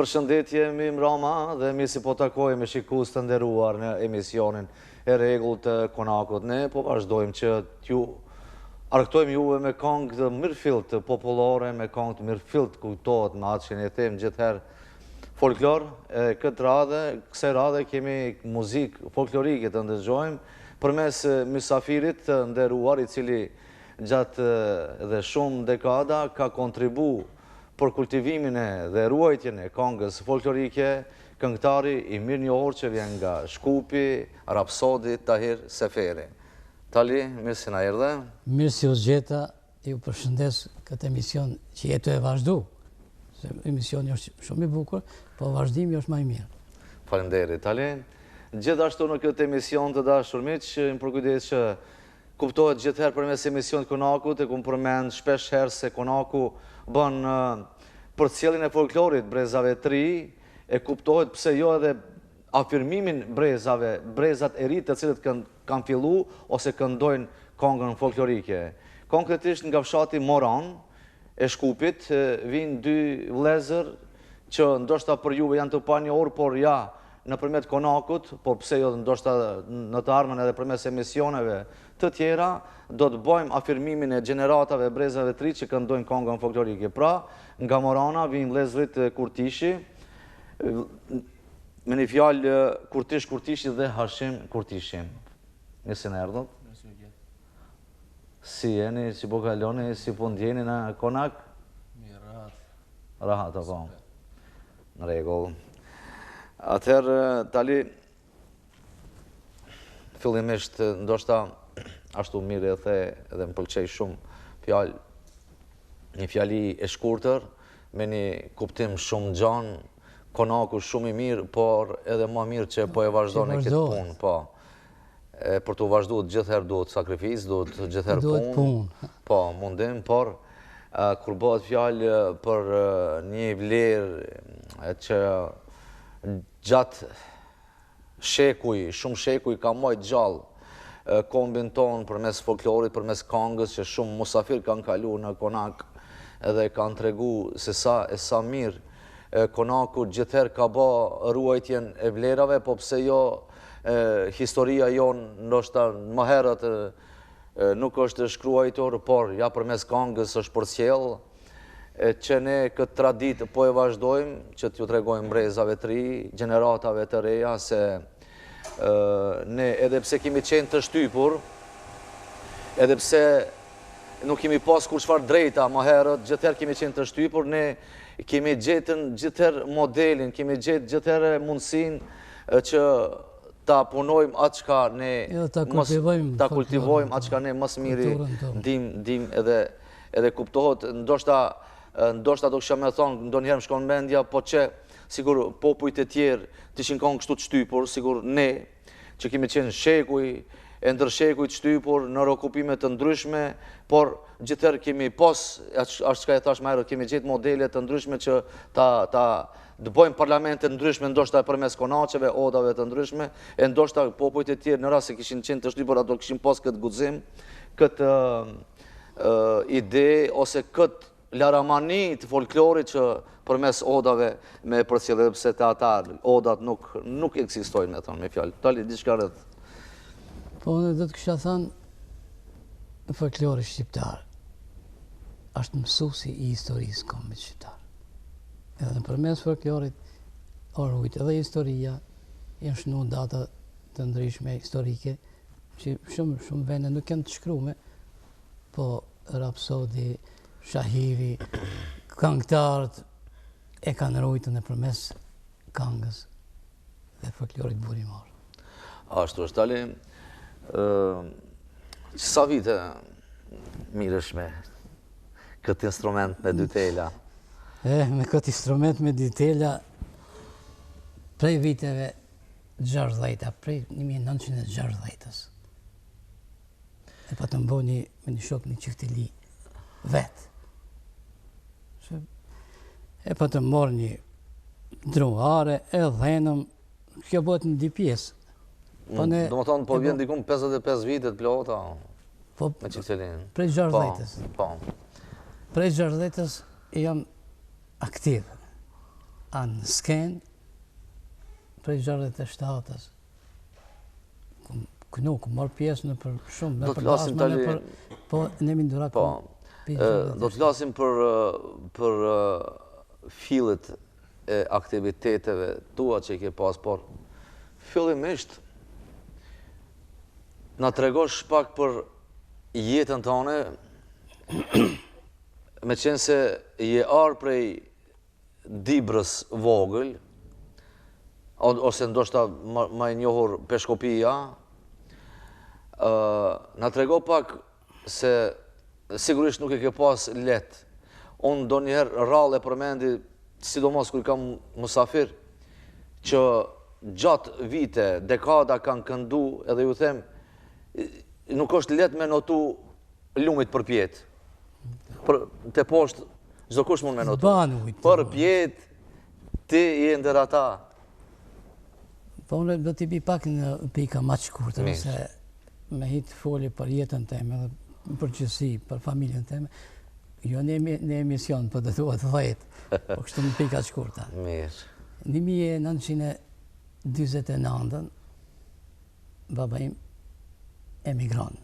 Përshëndetje mi mrama dhe mi si po takoj me shikus të nderuar në emisionin e regull të Konakut. Ne po vazhdojmë që t'ju arktojmë juve me këngë të mirëfillt populore, me këngë të mirëfillt kujtohet me atë që ne them gjithherë folklor. Kësaj radhe kemi muzikë folklorike të ndëgjojmë përmes mysafirit të nderuar i cili gjatë dhe shumë dekada ka kontribu për kultivimin dhe ruajtjen e këngës folklorike, këngëtari i mirënjohur që vjen nga Shkupi, rapsodi Tahir Seferi. Tali, mirë si na erdhe. Mirë si u zgjeta, ju përshëndes këtë emision që jetu e vazhdu. Se emisioni është shumë i bukur, po vazhdimi është më i mirë. Faleminderit, Tali. Gjithashtu në këtë emision të dashur miq, më përkujdes që kuptohet gjithherë përmes emisionit Konakut, e ku më përmend shpesh herë se Konaku bën përcjelljen e folklorit brezave të ri, e kuptohet pse jo edhe afirmimin brezave, brezat e ri të cilët kanë fillu ose këndojnë këngën folklorike. Konkretisht nga fshati Moran e Shkupit vinë dy vëllezër që ndoshta për juve janë të panjohur, por ja nëpërmjet Konakut, por pse jo ndoshta në të ardhmen edhe përmes emisioneve të tjera, do të bëjmë afirmimin e gjeneratave brezave të ri që këndojnë këngën folklorike. Pra, nga Morana vinë vëllezërit Kurtishi, me një fjalë Kurtishi dhe Hashim Kurtishi. Nëse në erdhët? Si jeni, si po kaloni, si po ndjeni në Konak? Rahat. Rahat, apo. Në rregull. Atëherë, Tali, fillimisht, ndoshta ashtu mirë e the edhe më pëlqej shumë një fjali e shkurtër, me një kuptim shumë gjanë, Konaku shumë i mirë, por edhe më mirë që po e vazhdojnë këtë punë, po. Për të vazhduar gjithherë duhet sakrificë, duhet gjithherë punë, po, mundim, por kur bëhet fjalë për një vlerë që gjatë shumë shekuj ka majtë gjallë kombin tonë përmes folklorit, përmes këngës që shumë musafir kanë kalu në Konak edhe kanë tregu se sa mirë Konaku gjithherë ka bë ruajtjen e vlerave, po pse jo historia jonë ndoshta më herët nuk është shkruajtur, por ja përmes këngës është përcjell, që ne këtë traditë po e vazhdojmë, që t'ju tregojmë brezave të ri, gjeneratave të reja, se ne edhe pse kemi qenë të shtypur, edhe pse nuk kemi pas kur çfarë drejta më herët, gjithherë kemi qenë të shtypur, ne kemi gjetën gjithherë modelin, kemi gjetë gjithherë mundësinë që ta punojmë atë çka ne ta kultivojmë atë çka ne më së miri dim edhe kuptohet, ndoshta do kisha me thonë, ndonjëherë më shkon mendja, po që sigur popujt e tjerë të ishin kanë kështu të shtypur, sigur ne që kemi qenë shekuj, e ndër shekuj të shtypur në okupime të ndryshme, por gjithherë kemi ashtë çka e thash më herët, kemi gjetë modele të ndryshme që ta bëjmë parlamente ndryshme, ndoshta përmes konaqeve, odave të ndryshme, e ndoshta popujt e tjerë në rast se kishin qenë të shtypur, ato kishin pas këtë guxim, këtë ide ose këtë laramani të folklorit që përmes odave me përcjellë, pse të ata odat nuk ekzistojnë, me thonë me fjalë. Tali, diçka rreth. Po, unë do të kisha thënë folklori shqiptar është mësuesi i historisë kombit shqiptar. Edhe përmes folklorit rujt edhe historia, janë shnu data të ndryshme historike, që shumë vende nuk janë të shkrume, po rapsodi, shahiri, këngëtarët e kanë rujtën e përmes këngës dhe folklorit burimor. Ashtu është, Tali, sa vite mirësh me këtë instrument me dy tela? Me këtë instrument me dy tela, prej viteve 60, prej 1960-ës. E pa të mboni me një shok një qiftili vetë. E pa të morë një druare, e dhenëm, kjo bëhet në 2 pjesë. Do më thonë, po vjen dikum 55 vitet plota me qiftelin. Prej 60-ës. Prej 60-ës jam aktiv. anë skenë, prej 67-ës. Ku marrë pjesë në për shumë, Do të flasim tani, po ne mindurak. po, do të flasim për fillet e aktiviteteve tua që i ke pas, por fillimisht na tregosh pak për jetën tënde, me qenë se je arë prej Dibrës vogël, ose ndoshta më e njohur Peshkopia, na trego pak se sigurisht nuk e ke pas let. Unë do njëherë rrallë e përmendi, sidomos kër kam musafir, që gjatë vite, dekada kanë këndu, edhe ju them, nuk është let me notu lumit për pjetë. Të poshtë, çdo kush mund me notu. Për pjetë, ti je ndër ata. Po unë do t'i bi pak në pika ma të shkurtër, se me hitë foli për jetën teme, dhe për qësi, për familjen teme, jo në emision, për të thuat 10, po kështu në pika të shkurta. Mirë. 1929, baba im emigron,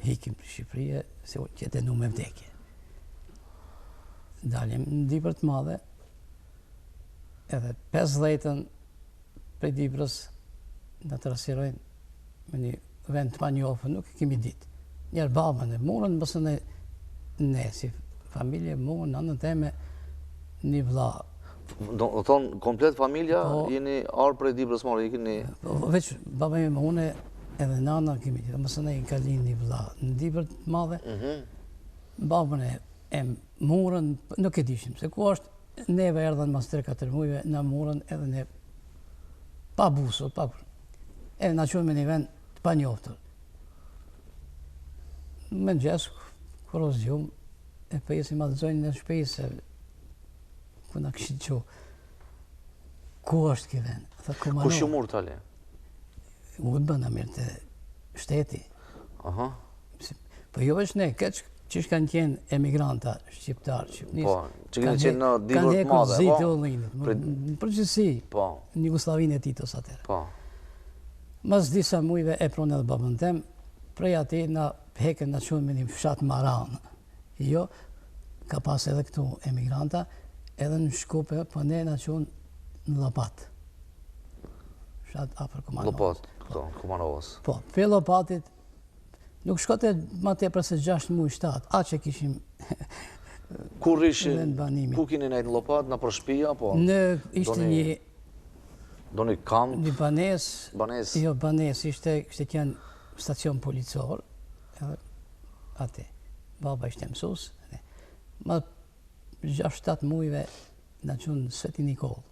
hikim për Shqipërije, se qëtë nu me vdekje. Dalim në Dibrë të madhe, edhe 50-ën prej Dibrës në të rasirojnë me një vend të panjofën, nuk e kemi ditë. Njerë babën e murën, mësë ne si familje murën, nënën teme një vla. Do thonë, komplet familja jeni arë prej Dibrës marë, jeni... Veç baba e mune edhe nana kemi ditë, mësë ne i kalin një vla. Në Dibrë të madhe, babën e murën, nuk e dishim, se ku është, neve erdhen mas 3-4 mujve, në murën edhe ne pa busur, pa kur. Edhe na qënë me një vend të pa njoftër. Me në gjesë, kërë o zgjumë, e pëjës i madhëzojnë në shpejës, se ku na këshit që, ku është ki vend? Ku shumë murë tali? U të bëna mirë të shteti. Po jo është ne, që kanë qenë emigranta, shqiptarë, shqipnisë. Po, që kanë qenë në Dibrë të madhe, po? Kanë hekur zitë o linit, në përgjithësi, në Jugoslavinë e Titos atërë. Po. Mas disa mujve e pronë edhe babën tem, prej ati na heken na qunë me një fshat Maranë. Jo, ka pas edhe këtu emigranta, edhe në Shkupe, po ne na qunë në Lopat. Fshat apër Kumanovës. Lopat, këto, Kumanovës. Po, pe Lopatit, nuk shkote ma tepër se 6 muj, 7, atë që kishim Kur ishin, ku kini nejtë në Lopat, në për shpia, po? Në ishte një... Do një kamp? Një banes. Banes? Jo, banes, ishte kënë stacion policor, edhe ate, baba ishte mësus, ma 6-7 mujve në qënë Sveti Nikol.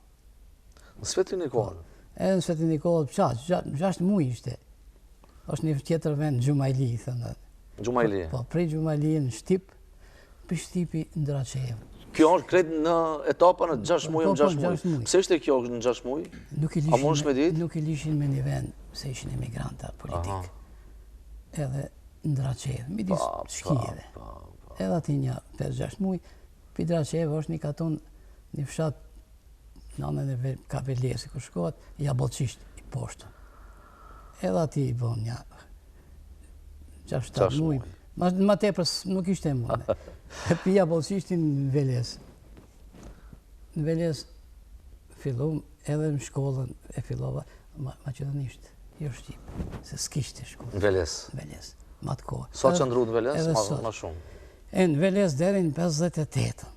Në Sveti Nikol? Edhe në Sveti Nikol, 6 muj ishte. është një tjetër vend, Gjumajli, thënë. Gjumajli? Po, prej Gjumajli në Shtip, për Shtipi në Draçev. Kjo është kretë në etapa në 6 muaj, në 6 muaj. Pse ishte kjo në 6 muaj? A mund shme ditë? Nuk i lishin me një vend, se ishin emigranta politikë. Edhe në Draçev, midis shkijeve. Edhe ati një 5-6 muaj, për Draçev është një katon, një fshat, në anën e Kapelesi, ku shkohet, Jabollçisht i poshtë. Edhe ati i bon një 6-7 muaj. Ma tepër nuk ishte mune. Për Jabollçishtin në Veles. Në Veles fillum edhe në shkollën e fillova maqedonisht, jo Shqip, se s'kishte shkollë. Në Veles? Në Veles, ma të kohë. Sa që ndru në Veles, ma shumë? E në Veles deri në 58-ën.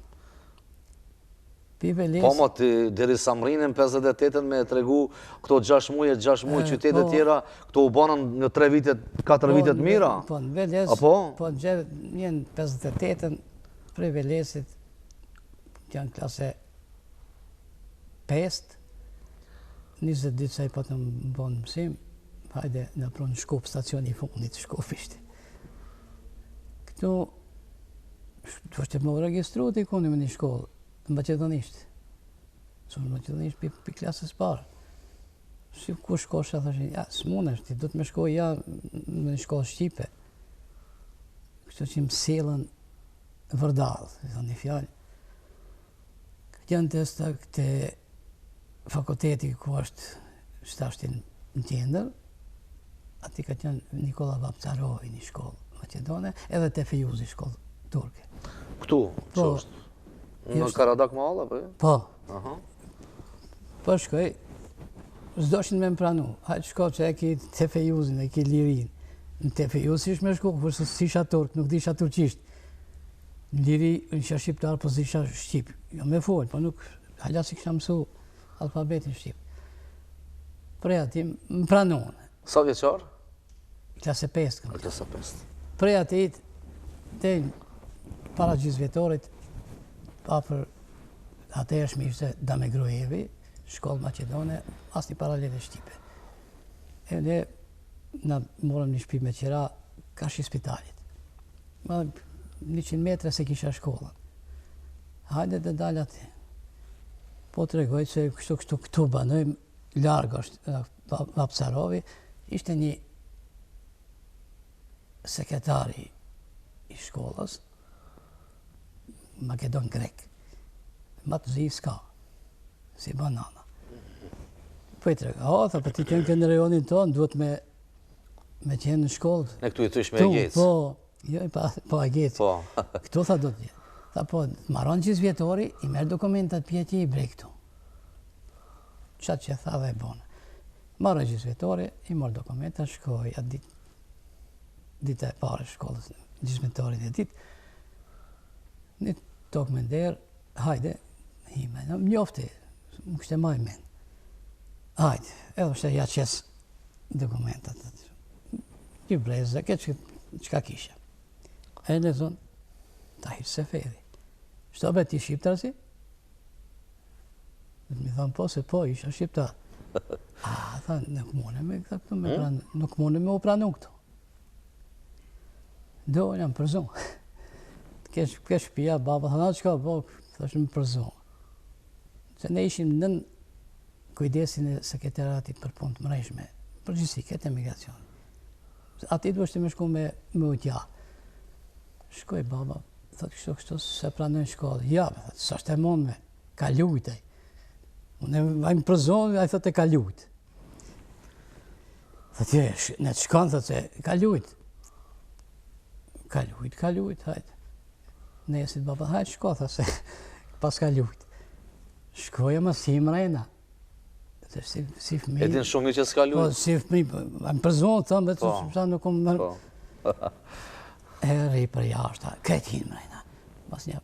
Po ma të deri sa mrinën 58-ën me tregu këto 6 muaj qytetet tjera, këto u banën në 3 vitet, 4 vitet mira? Po në Veles, po në 58-ën, prej Velesit, janë klase 5, 20 ditë sa i po të më bonë mësim, hajde në pronë Shkup, stacioni i fundit Shkup ishte. Këtu, është më registru të ikoni me një shkollë, në Macedonisht. Në Macedonisht për klasës parë. Si ku shkosha, thashin, ja, s'munesh, ti du të me shkoj, ja, në një shkollë Shqipe. Kështu që më selën vërdalë, i thonë një fjallë. Janë të këtë fakulteti ku është shtashtin në qendër, ati ka qenë Nikola Vapcarovi një shkollë Macedone, edhe te Fejuzi shkollë turke. Këtu, që është? Në Karadak Mall, apo? Po. Po shkoj, s'doshin me më pranu. Hajtë shko që e ki te Fejuzin, e ki Lirin. Në te Fejuz ish me shku, përse s'isha turk, nuk disha turqisht. Në Liri isha shqiptar, po s'isha shqip. Jo me folë, po nuk, hala si kisha mësu alfabetin shqip. Prej ati më pranuan. Sa vjeqar? Klase 5. Klase 5. Prej ati të para gjizvjetorit, pa për atë e shmishte Dame Gruevi, shkollë Macedone, asni paralele Shqipe. E ne na morëm një shtëpi me qira, ka shi spitalit. Ma 100 metra se kisha shkollën. Hajde dhe dalë aty. Po të regoj që këtu banojmë, largë është Vapcarovi, ishte një sekretari i shkollës, Makedon grek. Ma të zi s'ka, si banana. Po i trega, tha, për ti kënë kënë rejonin tonë, duhet me qenë në shkollë. Ne këtu i tysh me Agec. Po Agec. Këtu tha do t'je. Tha po, maron qizë vjetori, i merë dokumentat pjeti i brej këtu. Qatë që tha dhe e bonë. Maron qizë vjetori, i morë dokumentat, shkoj atë dita e pare shkollës, qizë vjetorit e ditë. Një tokë me nderë, hajde, hime, njofti, më kështë e maj men. Hajde, edhe është e ja qesë dokumentat. Një brezë, këtë që ka kisha. E në zonë, ta hirë se feri. Shto be ti shqiptar si? Dhe mi thamë po, se po, isha shqiptar. Tha, nuk mune me këtu me pranu, nuk mune me u pranu këtu. Do, jam përzonë. Ke shpia, baba, thana që ka, po, thashtë më përzonë. Se ne ishim nën kujdesin e sekretariatit për punë të mrejshme, përgjithësi, këtë emigracion. Ati du është me shku me utja. Shkoj baba, thotë kështu, se pranojnë shkollë. Ja, thotë, sa është e mund me, ka lujtaj. Unë e më përzonë, a i thotë e ka lujt. Thotë, ne të shkanë, thotë, se ka lujt. Ka lujt, hajtë. Ne jesit baba, hajtë shko, thotë, se pas ka lujt. Shkoja më si mrejna. Si fëmi... E din shumë që s'ka lujt? Po, si fëmi, më përzonë, thëmë, vetë që nuk më mërë. E rri për jashta, këtë hinë mrejna. Pas një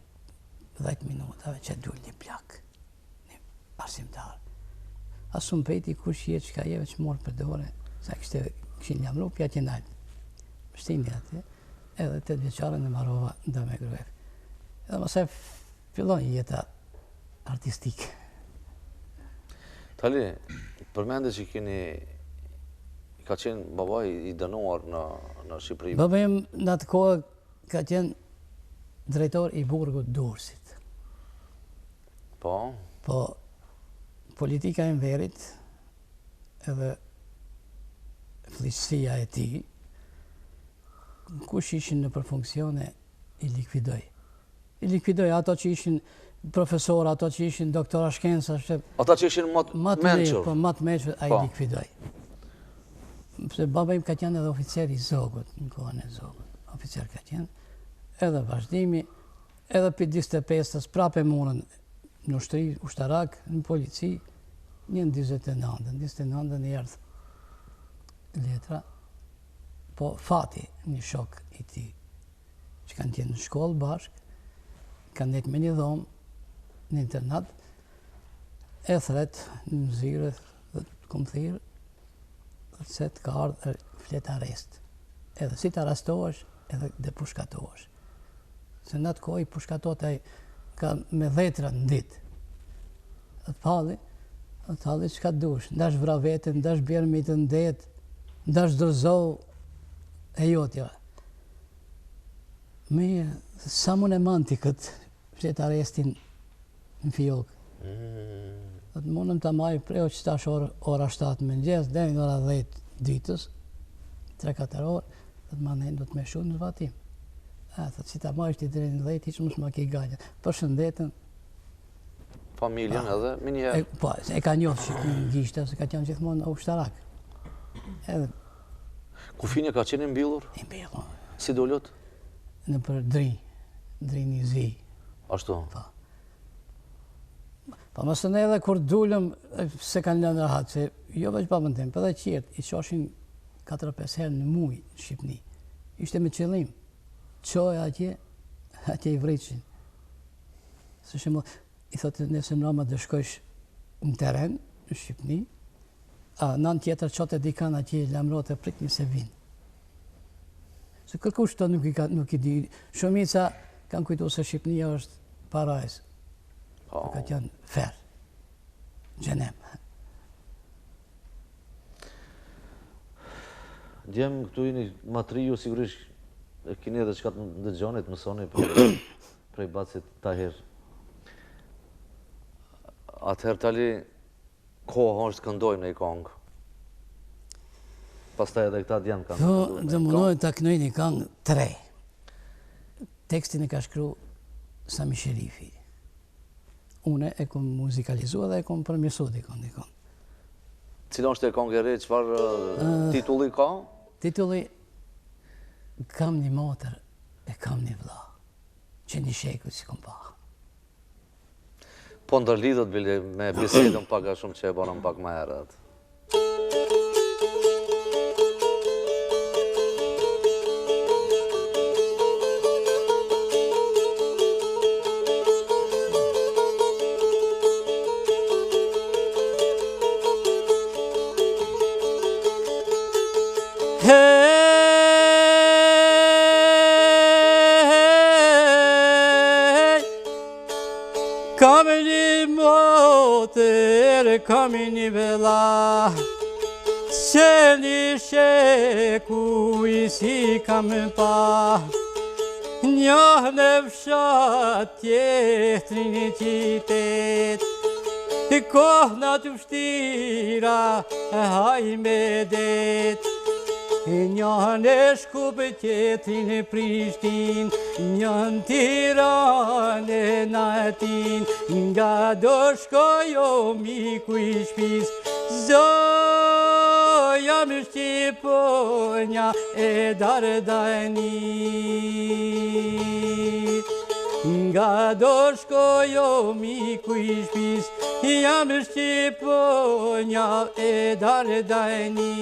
10 minutave që dull një plak, një arsimtar. Asë më pejti kush jetë që ka jeve që morë për dore, sa këshin jam rupja që najtë. Shtini atë, edhe 8 vjeqarën e marova në Dame Gruevi. Edhe mëse fillon jeta artistike. Tali, përmende që ka qenë babaj i dënuar në Shqipëri? Baba jem në atë kohë ka qenë drejtor i burgut Durrësit. Po? Po, politika e Enverit edhe flisësia e ti, kush ishin në përfunksione i likvidoj. I likvidoj ato që ishin profesor, ato që ishin doktora shkenca, ata që ishin matë menqër. Po, matë menqër, a i likvidoj. Se baba im ka qenë edhe oficer i Zogut, në kohën e Zogut. Oficer ka qenë, edhe vazhdimi, edhe për 25-ës, prape munën në ushtri, ushtarak, në polici, një në 29-ën i erdhë letra, po fati një shok i ti, që kanë qenë në shkollë bashkë, kanë nek me një dhomë, në internat, e thret në mëzire, dhe të kom thirë, se të ka ardhë flet arrest. Edhe si të arrestohesh, edhe dhe pushkatohesh. Se në atë kohë i pushkatotaj ka me dhetra në ditë. Atë palli që ka dush, ndash vra vetën, ndash bjerë me të ndetë, ndash dorëzohë e jotja. Sa mun e manti këtë flet arrestin në Fijokë. Dhe mundëm të maj preo që tash ora 7 mëngjes, dhe në ora 10 ditës, 3-4 orë, dhe të manen do të me shumë në zbatim. Thëtë si ta maj është i drejnë 10, ishë mësë ma ki gajnë. Për shëndetën. familjen edhe minjë. Po, e ka njohë Shqipërinë në gishtë, se ka qenë gjithmonë ushtarak. Kufinja ka qenë mbyllur? I mbyllur. Si dolët? Në për dri një zi. Ashtu? Pa mësë ne edhe kur dullëm, se kanë lënë rahat, se jo veç babën tem, për dhe qertë, i qoshin 4-5 herë në muj në Shqipëni. Ishte me qëllim. Qoj atje i vriqin. Se shemë, i thotë nëse mrama dhe shkojsh në teren, në Shqipëni, nën tjetër qote dikan atje lamrot e prit një se vinë. Se kërkush të nuk i di. Shumica kanë kujtu se Shqipënia është parajs. Ka qenë fer. Gjenem. Djem këtu i një matriju, sigurisht e kini edhe qëka të dëgjonit, mësoni prej Bacit Tahir. Atëherë tali, koha është këndojmë në i kongë. Pastaj edhe këta djemë kanë këndojmë në i kongë. Dhe mundohet të kënoj një kongë 3. Tekstin e ka shkru Sami Sherifi. Une e kom muzikalizua dhe e kom përmjësu dikon. Cilon është e kongë e re, qëfar titulli ka? Titulli, kam një motër e kam një vla, që një sheku si kom pa. Po ndërlidhët bile me bisedën pak a shumë që e bonëm pak ma herët. Kam një motër, kam një vela, që një sheku i si kam pa. Një në fshat tjetëri një qitet, kohë të vështira, haj me det. Një në Shkup tjetëri në Prishtin, një në Tiranë në Atin, nga do shkojo miku i shpis, zoja më Shqiponja e Dardani. Nga do shkojo miku i shpis, jam Shqiponja e Dardani.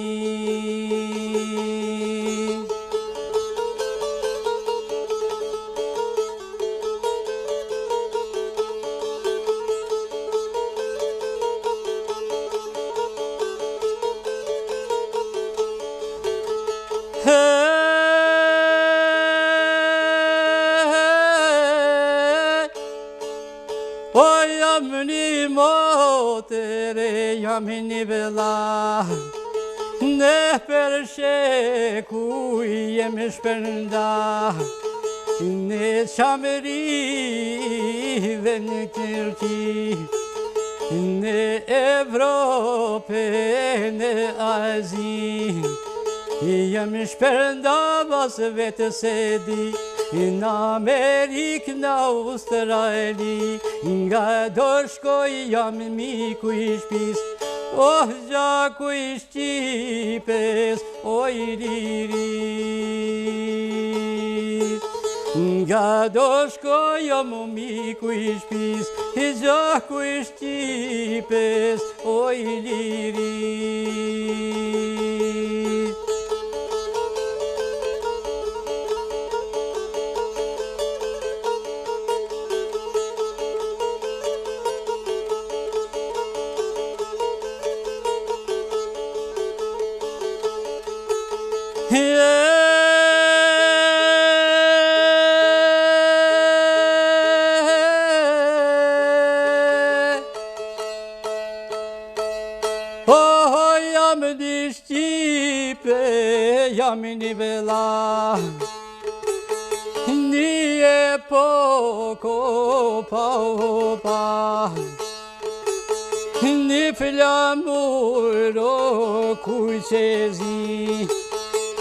O jam një motër e jam një vela, në për sheku jem shpërnda, në qamërive në Tërki, në Evropë, në Azi, jem shpërnda bas vetës e di, në Amerikë, në Australi, nga do shkoj jam miku i shpis, oh gjaku i Shqipes, o i liris. Nga do shkoj jam miku i shpis, gjaku i Shqipes, o i liris. Oh, jam një Shqipe, jam një vela, një poko pa, një flamur o kuqezi,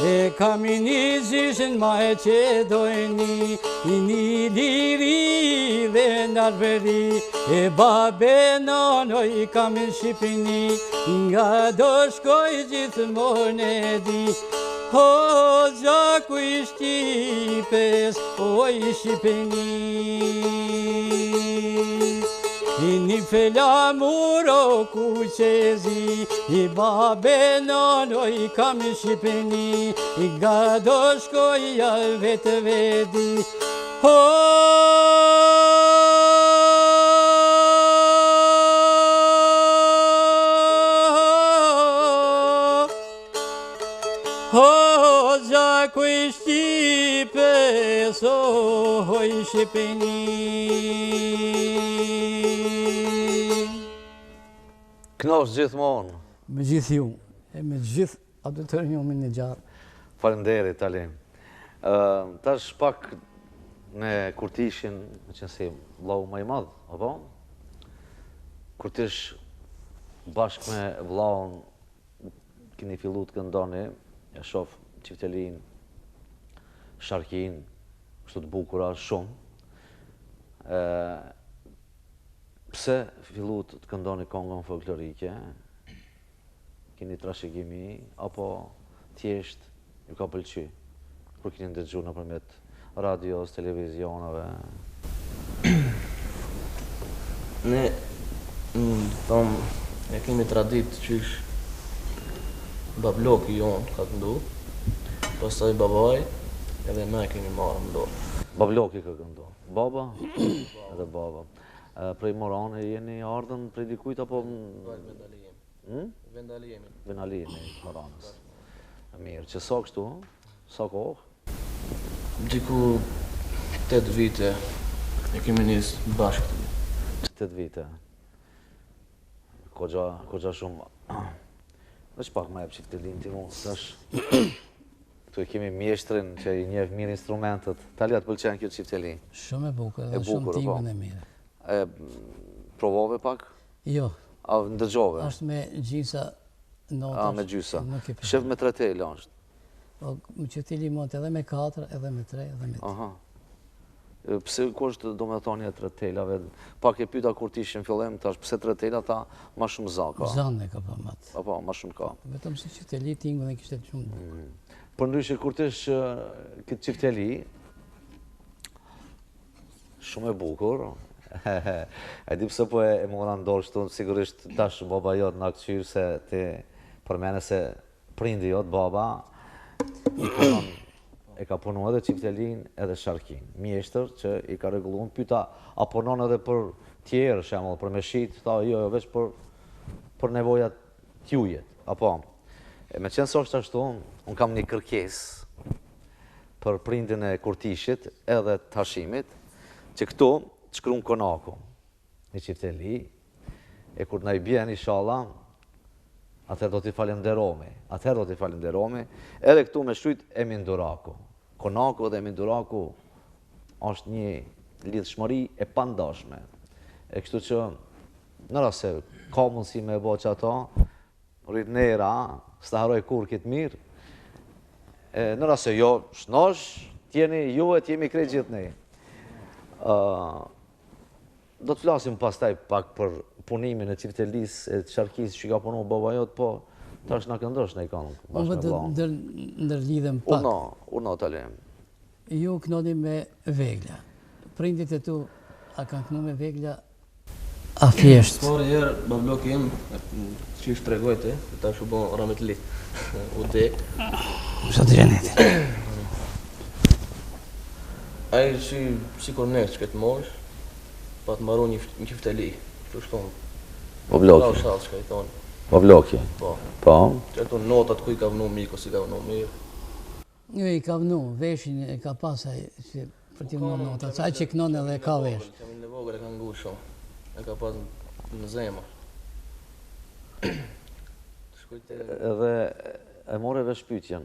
e kamini zishin ma e që dojni, i një liri dhe narberi, e babe nanoj kamin Shqipini, nga do shkoj gjithmonë e di. O gjaku i Shqipes, o i Shqipeni. I një felamuro ku qezi, i babe nanoj kam i Shqipeni, i ga do shkoja vetë vedi. O gjaku i Shqipes, o i Shqipeni. Knosh gjithmonë. Me gjithë ju, e me gjithë auditorin ju minë një gjarë. Falenderit, Talim. Tash pak në Kurtishin, me qenë si vlau më i madh, apo? Kurtish bashkë me vlaun keni fillu të këndoni, ja shoh Çiftelin, Sharkin, kështu të bukura shumë. Pse fillu të këndoni këngën folklorike? Keni trashëgimi apo thjesht ju ka pëlqy? Kur keni ndëgju nëpërmjet radios, televizionave? Ne, e kemi tradit qysh babloki jonë ka këndu, pastaj babaj, edhe me kemi marrë më dorë. Babloki ka këndu. Baba? Edhe baba. Prej Morane jeni ardhën prej dikujt apo? Vendali jemi. Vendali jemi. Vendali jemi, Moranës. Mirë, që sa kështu? Sa kohë? Diku 8 vite e kemi nisë bashkë. 8 vite. Kogja shumë. Veç pak ma e Çiftelin ti mu, tash. Tu e kemi mjeshtrin që i njeh mirë instrumentet. Talia të pëlqen kjo Çiftelin? Shumë e bukur, edhe shumë tingën e mirë. E provove pak? Jo. A ndëgjove? Ashtë me gjysa notash. A, me gjysa. Shef me 3 tela është? Më Çifteli mund edhe me 4, edhe me 3, edhe me 3. Aha. Pse ku është do me thonje 3 telave? Pak e pyta kur t'ishin fillim, tash pse 3 tela ta ma shumë za ka? Zanë e ka pa matë. Apo, ma shumë ka. Vetëm si Çifteli tingën e kishte shumë bukur. Për ndryshe kur t'ish këtë Çifteli, shumë e bukur, e di pse po e mora ndorë shtu, sigurisht tash baba jot në akqyrë se ti përmene se prindi jot baba, e ka punu edhe Çiftelin edhe Sharkin, mjeshtër që i ka regulluar, pyta a punon edhe për tjerë, shembull, për me shit, tha jo, veç për nevojat t'jujet, apo. Me qenë së është ashtu, unë kam një kërkes për prindin e Kurtishit edhe të Hashimit, që këtu të shkruan konaku, një Çifteli, e kur na i bjen inshallah, atëherë do t'i falenderomi, edhe këtu me shkruajt Emin Duraku. Konaku dhe Emin Duraku është një lidhshmëri e pandashme. E kështu që në rast se ka mundësi me e bo që ato, rrit nera, s'ta haroj kur këtë mirë, në rast se jo shnosh, tjeni ju e t'jemi krejt gjithë ne. Do të flasim pastaj pak për punimin e Çiftelis e Sharkis që ka punu baba jot, po tash na këndosh në i kanë bashkë me vllahun. Ndërlidhem pak. Urno Talim. Ju kënoni me Vegla. Prindit e tu, a kanë kënu me Vegla a thjesht? Por herë babloki im, që i shpregojte, tash u bon Rametli, u dek. Sa të gjenetin. Ai si kur nesh këtë mosh, pa të maru një Çifteli, që shtonë. Babloki. Lau shalë që ka i tonë. Babloki. Po. Po. Që ato notat ku i ka vënu mirë, ku si ka vënu mirë. Jo, i ka vënu, veshin e ka pasaj që për t'i vënu notat. Saj që kënon edhe ka vesh. Qamin e vogër e ka ngu shumë. E ka pas në zemër. Edhe e more vesh pyetjen.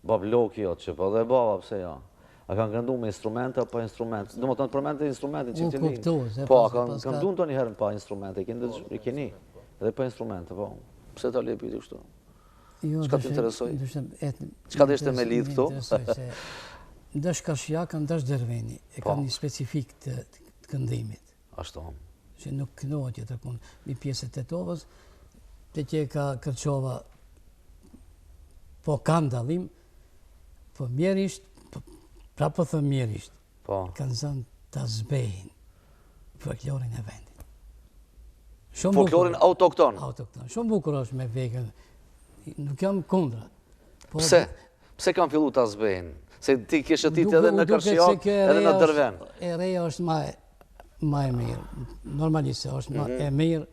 Babloki jot që po dhe baba pse ja. A kanë këndu me instrumente apo instrumente? Do më të në përmente instrumente Çiftelin. Po, a kanë këndu në të njëherën pa instrumente, e keni, edhe pa instrumente, po. Pse ta le pyti kështu? Çka të interesoj? Çka të ishte me lidh këtu? Ndash Karshjaka, ndash Derveni, e kanë një specifik të këndimit. Ashtu. Që nuk kënohet që të punë. Mi pjesë të Tetovës, të që ka Kërqova, po kanë dalim, po mjerisht, pra po thë mjerisht, kanë zënë të zbejnë folklorin e vendit. Folklorin autokton? Autokton. Shumë bukur është me vegën, nuk jam kundra. Pse? Pse kanë fillu të zbejnë? Se ti kishe tit edhe në Karshjak, edhe në Derven. E reja është ma e mirë. Normalisht është e mirë,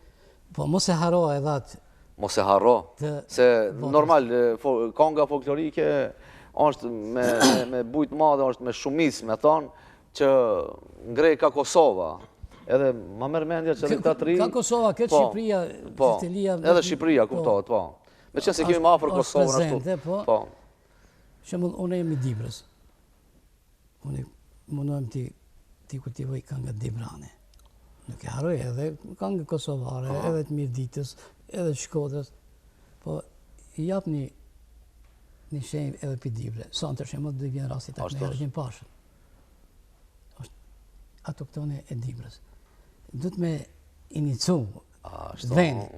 po mos e haro edhe atë. Mos e haro? Se normal, konga folklorike është me bujt madhe, është me shumis, me thonë, që ngrej ka Kosova. Edhe ma merr mendja që edhe këta tri... Ka Kosova, këtë Shqipëria, Sicilia... Edhe Shqipëria, kuptohet, po. Me qenë se kemi ma afër Kosovën, ashtu. Po. Shembull, unë jemi Dibrës. Unë mundohem ti kultivoj këngët dibrane. Nuk e haroj edhe këngë kosovare, edhe të Mirditës, edhe të Shkodrës. Po, i jap një shenjë edhe për Dibre. Sonë të shemë dhe vjen rasti të me Ergjin Pashën. Autoktone e Dibrës. Dhëtë me inicu vendit.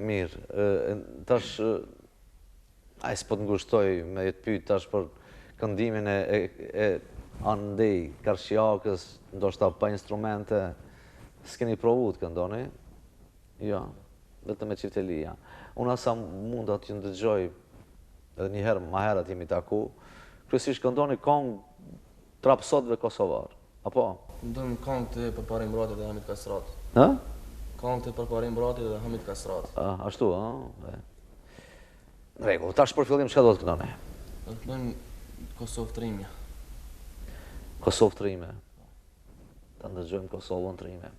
Mirë, tash... A i s'po të ngushtoj me jetë pyjtë tash për këndimin e andej Karshjakës, ndoshta pa instrumente, s'keni provu të këndoni? Jo, vetëm me qiftelia. Unë asa mund atë që ndëgjoj, edhe njëherë ma herët jemi taku, kryesisht këndoni kongë trapsotëve kosovar, apo? Ndojmë kongë të Përparim Mbrati dhe Hamit Kastrat. Në? Kongë të Përparim Mbrati dhe Hamit Kastrat. Ashtu, Regu, tash për fillim çka do të këndoni? Do të këndojmë Kosovë Trimja. Kosovë Trime. Ta ndëgjojmë Kosovën Trime.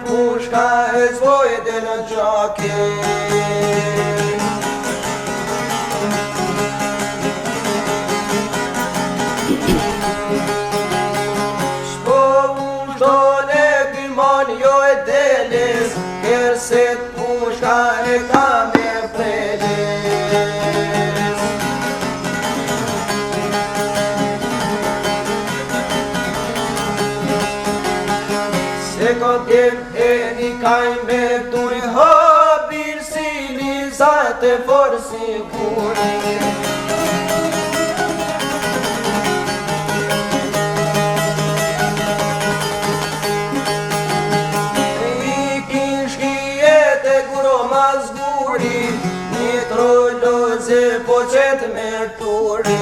Pushka e svoj në gjake. Shpo ushtone gymon jo e delis, kërset pushka e ka me prelis. Se kontem e një kaj me tuj habir si lizat e forsi kuri. Ikin shkijet e guro mazguri, një trolloze po qet me turi.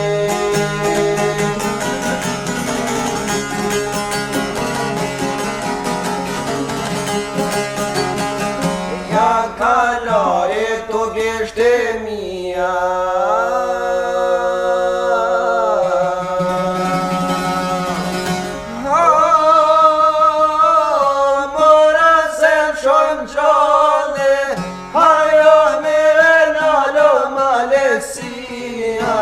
Kala e to gjeshte mia. Mora se shon gjale, hajo me nalo malesia.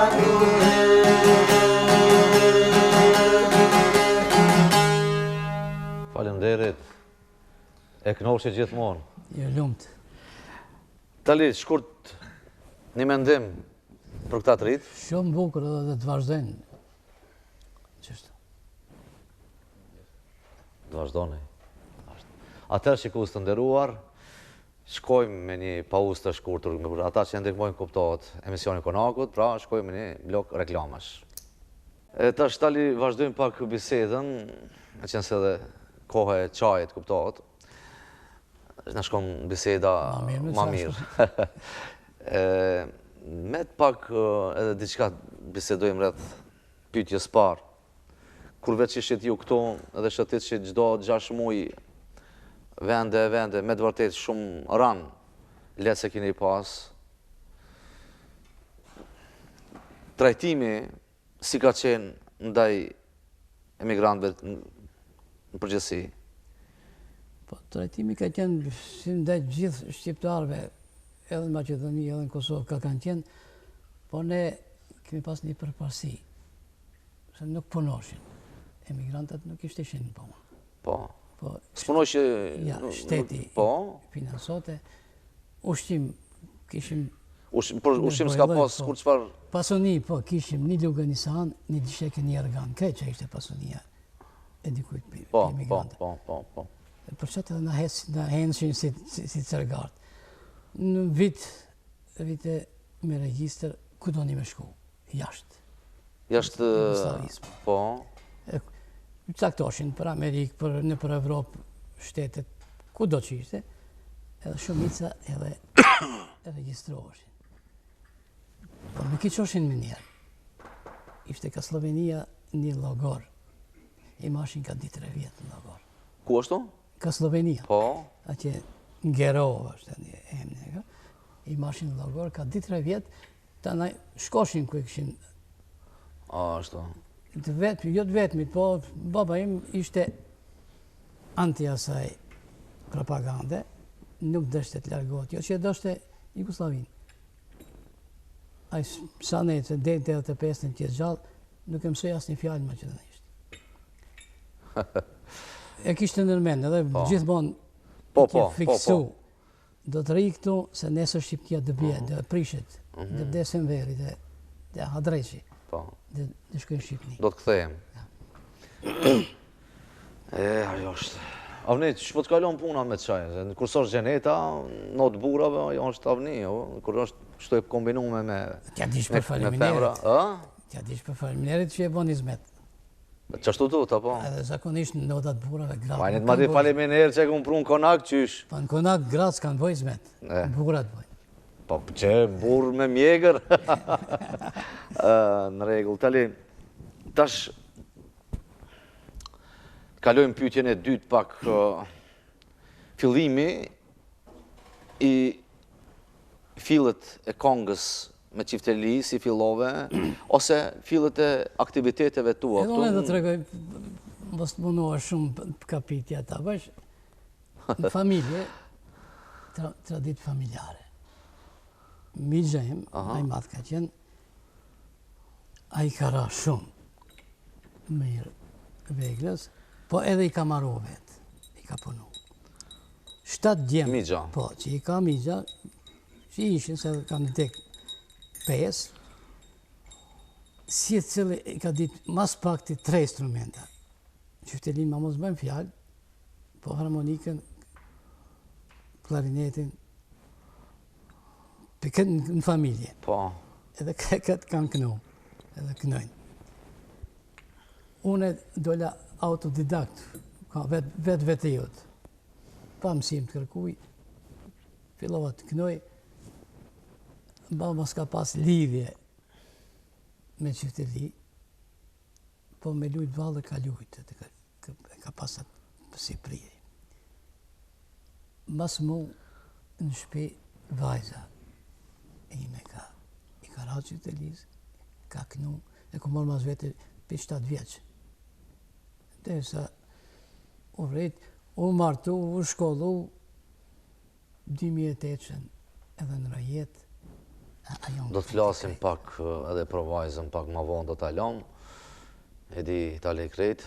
Faleminderit. E kënaqur gjithmonë. Jo lumt. Tali, shkurt një mendim për këta të rritë? Shumë bukur edhe të vazhdojnë. Qështë? Të vazhdojnë. Atër shikues të nderuar, shkojmë me një pauzë të shkurtër. Ata që ndihmojnë kuptohet emisionin Konakut, pra shkojmë me një blok reklamash. Tash Tali, vazhdojmë pak bisedën, me qenë se edhe koha e çajit kuptohet. Në shkon biseda ma mirë. Me të pak edhe diçka bisedojmë rreth pyetjes parë. Kur veç ishit ju këtu edhe shëtit që gjdo 6 muaj vende, me të vërtet shumë ranë letë se kini pas. Trajtimi si ka qenë ndaj emigrantëve në përgjithësi? Po, trajtimi ka qenë si ndaj gjithë shqiptarëve, edhe në Maqedoni, edhe në Kosovë ka kanë qenë, po ne kemi pas një përparësi, se nuk punoshin. Emigrantët nuk ishte ishin në punë. Po. Po, s'punoshin... Ja, shteti finansote, ushqim, kishim... Ushqim s'ka pas, kur qëfar... Pasoni, po, kishim një luganisan, një disheke, një organ, krejt që ishte pasonia e dikujt për emigrantët. Po. Për qatë edhe na henshin si cërgartë. Në vite me regjistër, ku do një me shku? Jashtë. Jashtë... Po. Caktoshin për Amerikë, për Evropë, shtetet, ku do që ishte, edhe shumica edhe regjistroheshin. Po nuk i qoshin me njerë. Ishte ka Slovenia një logor. I mashin ka 2-3 vjetë në logor. Ku është to? Ka Slovenia. Po. A që Ngerova është një emne. I mashin në logor ka 2-3 vjetë, ta na shkoshin ku e këshin. Ashtu. Jo të vetëmit, po baba im ishte anti asaj propagande, nuk dështë të largohet, jo që e dështë Jugoslavin. A i sa ne të dejtë 85 në tjetë gjallë, nuk e mësoj asë një fjallë maqedonisht. E kishtë të nërmen, edhe gjithmonë të fiksu. Do të rri këtu se nesër Shqiptia dë bje, dë prishet, dë vdesin veri, dë hadreqi. Dhe shkojnë Shqipni. Do të këthejem. Ajo është. Avni, që po të kalon puna me të qajnë? Kërës është gjeneta, në të burave, ajo është avni, kërë është kështu e kombinume me... Tja dish për faleminerit. Tja dish për faleminerit që e bon izmet. Qashtu tu, ta po? Edhe zakonisht në notat burave gratë. Pajnit ma di faleminerit që e këmë prunë konak qysh. Pa në konak gratë s'kanë boj izmet. Burat boj. Po që burë me mjegër. Në regull, tali, tash kalojmë pyetjen e dytë pak fillimi i fillet e kongës me Çifteli, si fillove, ose fillet e aktiviteteve tua. Edhe unë do të tregoj, mos të mundohesh shumë kapitja ta bësh. Në familje, traditë familjare. Migja im, a i matë ka qenë, a i ka ra shumë mirë veglës, po edhe i ka marru vetë, i ka punu. 7 djemë, Migja. po, që i ka migja, që i ishin, se kam tek 5, si e cili i ka ditë mas pakti 3 instrumenta. Qyftelin ma mos bëjmë fjalë, po harmonikën, klarinetin, për këtë në familje. Po. Edhe këtë kanë kënu, edhe kënojnë. Une dolla autodidakt, ka vetë jotë. Pa mësim të kërkuj, fillova të kënoj, baba s'ka pas lidhje me qyteli, po me lujt valë ka lujt, ka pasat si prije. Mas mu në shpi vajza, ime i ka ra qytelis, ka kënu, e ku morë mas vete për 7 vjeqë. Dhe sa u vrejt, u martu, u shkollu, 2008 edhe në rajet. Do të flasim pak edhe për vajzën, pak ma vonë do të alom, e di të ale krejt,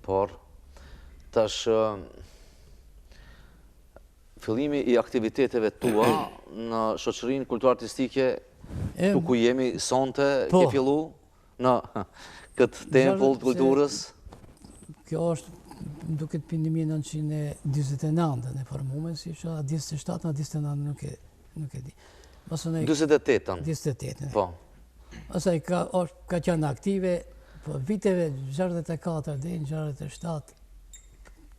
por tash fillimi i aktiviteteve tua në shoqërinë kultur-artistike tu ku jemi sonte, ke fillu në këtë tempull të kulturës? Kjo është duket për 1929 në formume, si isha 27 në 29 nuk e di. 28-ën? 28-ën. Po. Asaj ka qenë aktive, po viteve 64 dhe në 67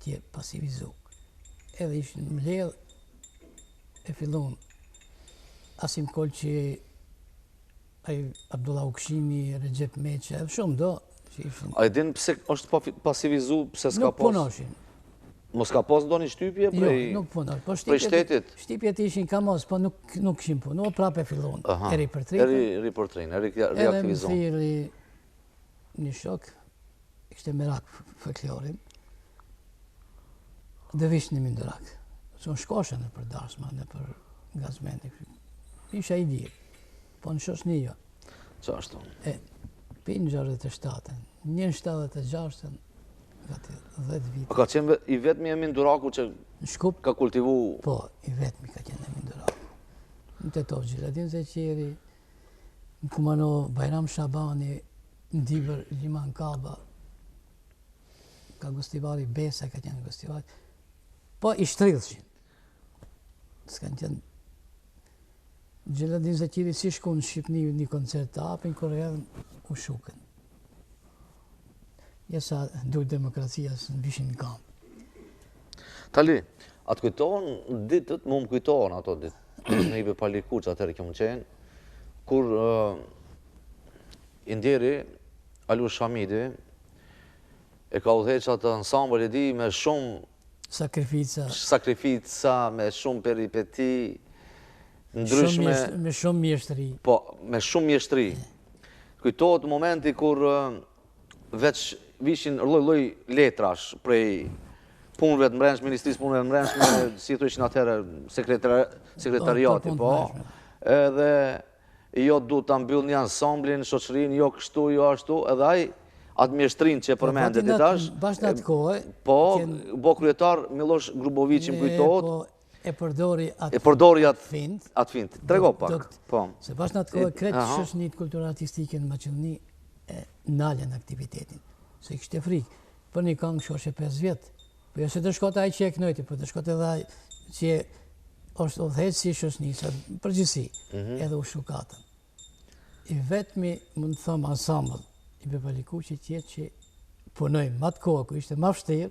tje pasivizu. Edhe ishin mbledh, e fillon Asim Kolqi, Abdullah Ukshimi, Recep Meqe, shumë do. A i din pëse është pasivizu, pëse s'ka Nuk pos? punoshin. Mos ka pos do një shtypje prej Jo, nuk punoshin. Po shtetit? Shtypjet ishin kamos, po nuk kishin punu, prape fillon. Eri për tritë. Eri për trinë, eri Edhe më reaktivizon. thiri një shok, ishte merak folklorin, dhe vish në Mindurak. Son shkoshe në për darsma, në për gazmenti. Isha i dirë, po në shoshni jo. Qa ashtu? Pinë 67-ën, 76-ën, gati 10 vite. A ka qenë i vetëmi e Minduraku që Në Shkup, ka kultivu? po, i vetëmi ka qenë e Minduraku. Në Tetov Gjiladin Zeqeri, në Kumanov Bajram Shabani, në Dibër Liman Kaba, ka Gustivari Besa, ka qenë Gustivari, po i shtrillshin. S'kanë qenë Gjiladin Zeqeri si shku në Shqipni një koncert të apin, kër edhe u shukën. Jesa dujtë demokracia së në bishin në kam. Tali, atë kujtohen ditët, mu më kujtohen ato ditë, në Ibe Palikuq atëherë kjo më qenë, kur i ndjeri Alush Hamidi e ka udheq atë ansambël e di me shumë sakrifica, me shumë peripeti, ndryshme. Me shumë mjeshtri. Po, me shumë mjeshtri. Kujtohet momenti kur veç vishin lloj letrash prej punëve të mbrëmshme, Ministrisë Punëve të Mbrëmshme, si thoshin atëherë sekretariati, po. Edhe jo du ta mbyll një ansamblin, shoqërinë, jo kështu, jo ashtu, edhe ai atë mjeshtrin që përmendet i tash. Bashkë në atë kohë. Po, bo kryetar Miloš Grubović më kujtohet. E përdori atë fint. Trego pak. Po. Se bashkë në atë kohë kretë shoqërinë kultur-artistike në Maqedoni nalën aktivitetin. Se kishte frikë. Për një këngë shoshe 5 vjetë. Po jo se të shkote ai që e kënojti, po të shkote edhe ai që është udhëheq si shoqënisë, përgjithësi, edhe u shukatën. I vetmi, mund të thëmë, ensemble i Ibe Palikuqit tjetë që punoj më atë kohë, ku ishte më vështirë,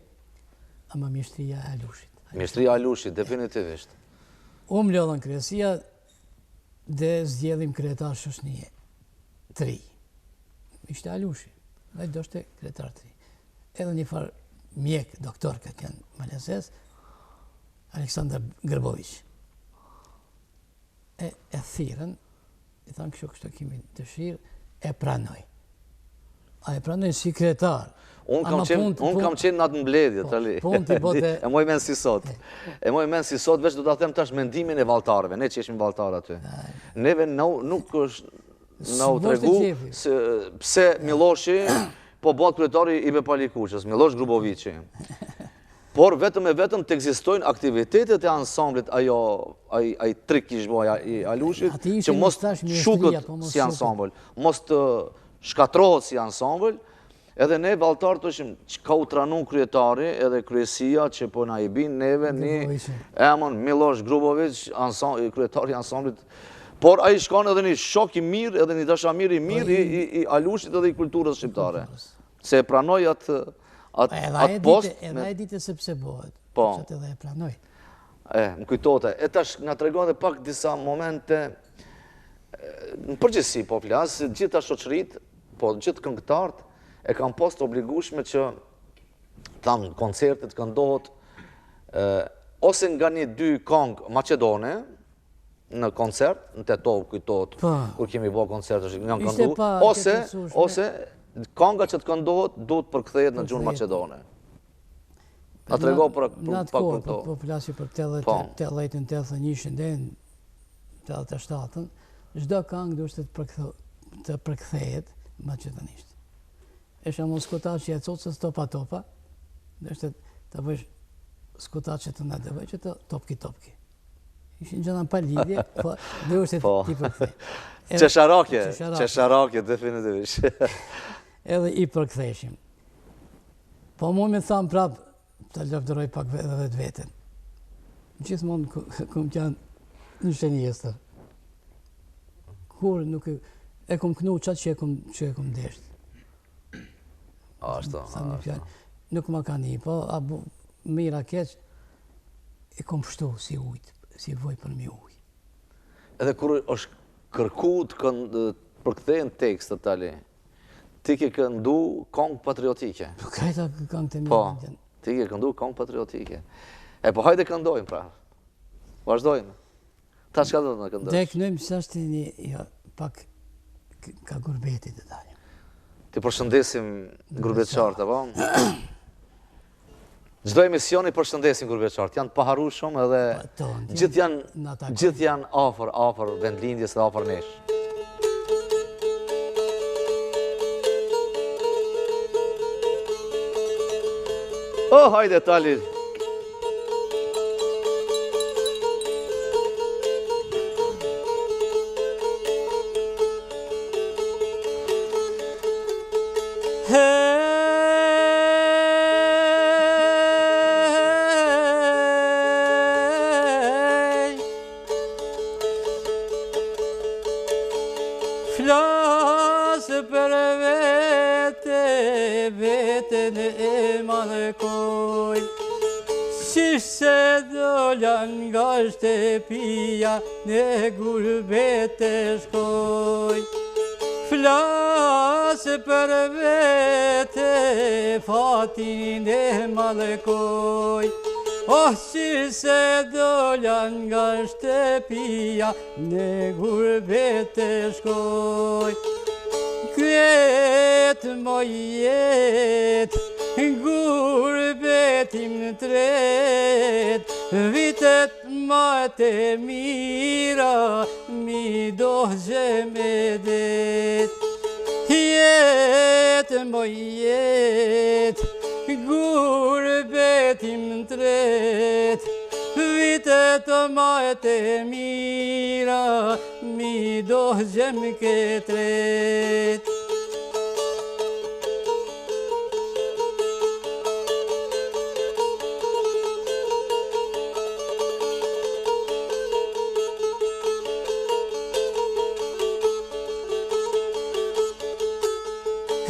ama mjeshtria e Alushit. Mjeshtria e Alushit, definitivisht. U mlodhën kryesia dhe zgjedhim kryetar shoqënie. 3. Ishte Alushi, dhe do shte kryetar 3. Edhe një farë mjek, doktor ka kënë Maleses, Aleksandar Grbović. E thirën, i thanë kështu kemi dëshirë, e pranoj. A e pranoj si kretar. Unë kam qenë në atë mbledhje, tali. E moj men si sot. E moj men si sot, veç do të them tash mendimin e valtarëve, ne që ishim valtarë aty. Neve nuk është në u tregu pse Miloshi po bëhet kryetari i Bepalikuqës, Miloš Grubovici. Por vetëm e vetëm të ekzistojnë aktivitetet e ansamblit ai trik që shboja i Alushit, që mos shukët si ansambl, mos të shkatrohet si ansambl, edhe ne valtarë të ishim që ka u tranu kryetari edhe kryesia që po na i bin neve një emën Miloš Grubovic, kryetari i ansamblit. Por a i shkon edhe një shok i mirë, edhe një dashamir i mirë i Alushit edhe i kulturës shqiptare. Se e pranoj atë post. Edhe e ditë sepse bëhet. Po. Që edhe e pranoj. Më kujtote. E tash nga tregon dhe pak disa momente, në përgjithësi po flasë, gjitha shoqërit, po gjithë këngëtarët, e kam post obligueshme që tanë koncertet këndohet ose nga një dy këngë macedone, në koncert, në Tetov kujtohet, kur kemi bo koncert, nga këndu, ose kënga që të këndohet, du të përkthejet në gjunë macedone. A të rego për pak për to. Po plasju për 80-ën, 81-ën, dhe në 87-ën, çdo këngë duhet të përkthejet macedonisht. Esha mos skutaç që e cocës topa, dhe është të bësh skutaç që të në dëvej që të topki. Ishin gjëna pa lidhje, po dhe është ti përkthej. Qesharakje, definitivisht. Edhe i përktheshim. Po mu me thamë prapë, të lëvdëroj pak edhe vetën. Gjithmonë këmë qenë në shenjestër. Kur nuk e këmë knu qatë që e këmë deshtë. Ashtu. Nuk më ka një, po mira keq, e këmë pështu si ujtë, si voj për mi ujtë. Edhe kur është kërku të përkthejnë tekstet tali, ti ke këndu këngë patriotike. Po krejta këngë të mirë. Po, ti ke këndu këngë patriotike. Po hajde këndojmë pra. Vazhdojmë. Ta çka do të na këndosh? Dhe kënojmë që është një pak ka gurbetit të dalje. Ti përshëndesim gurbetçarët, apo? Çdo emisioni përshëndesim gurbetçarët, janë të paharrueshëm edhe gjithë janë afër vendlindjes dhe afër nesh. Hajde tali. Flasë për vetën e malkoj, Qish se dolan nga shtëpia në gurbet e shkoj. Flasë për vete fatin e malkoj, qish se dolan nga shtëpia në gurbet e shkoj. Kryet moj jet, gurbetim tret, vitet ma të mira, mi dohgje me det. Jet moj jet, gurbetim tret, vitet ma të mira, mi dohgje me tret.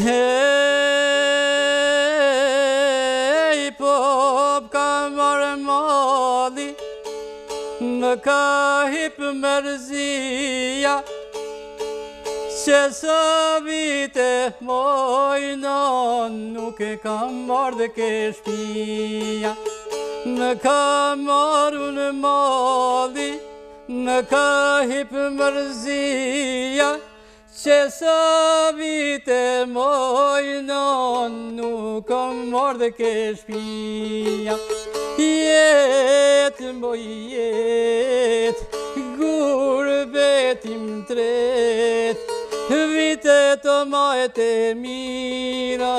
Hej, pop ka marrë mali, më ka hip mërzia, që sa vite mojna nuk e kam marrë dhe ke shpia. Më ka marrë në mali, më ka hip mërzia, që sa vite vite mojnon, nuk kom marrë dhe ke shpia. Jetë moj jetë, gurbetim tret, vite të majt e mira,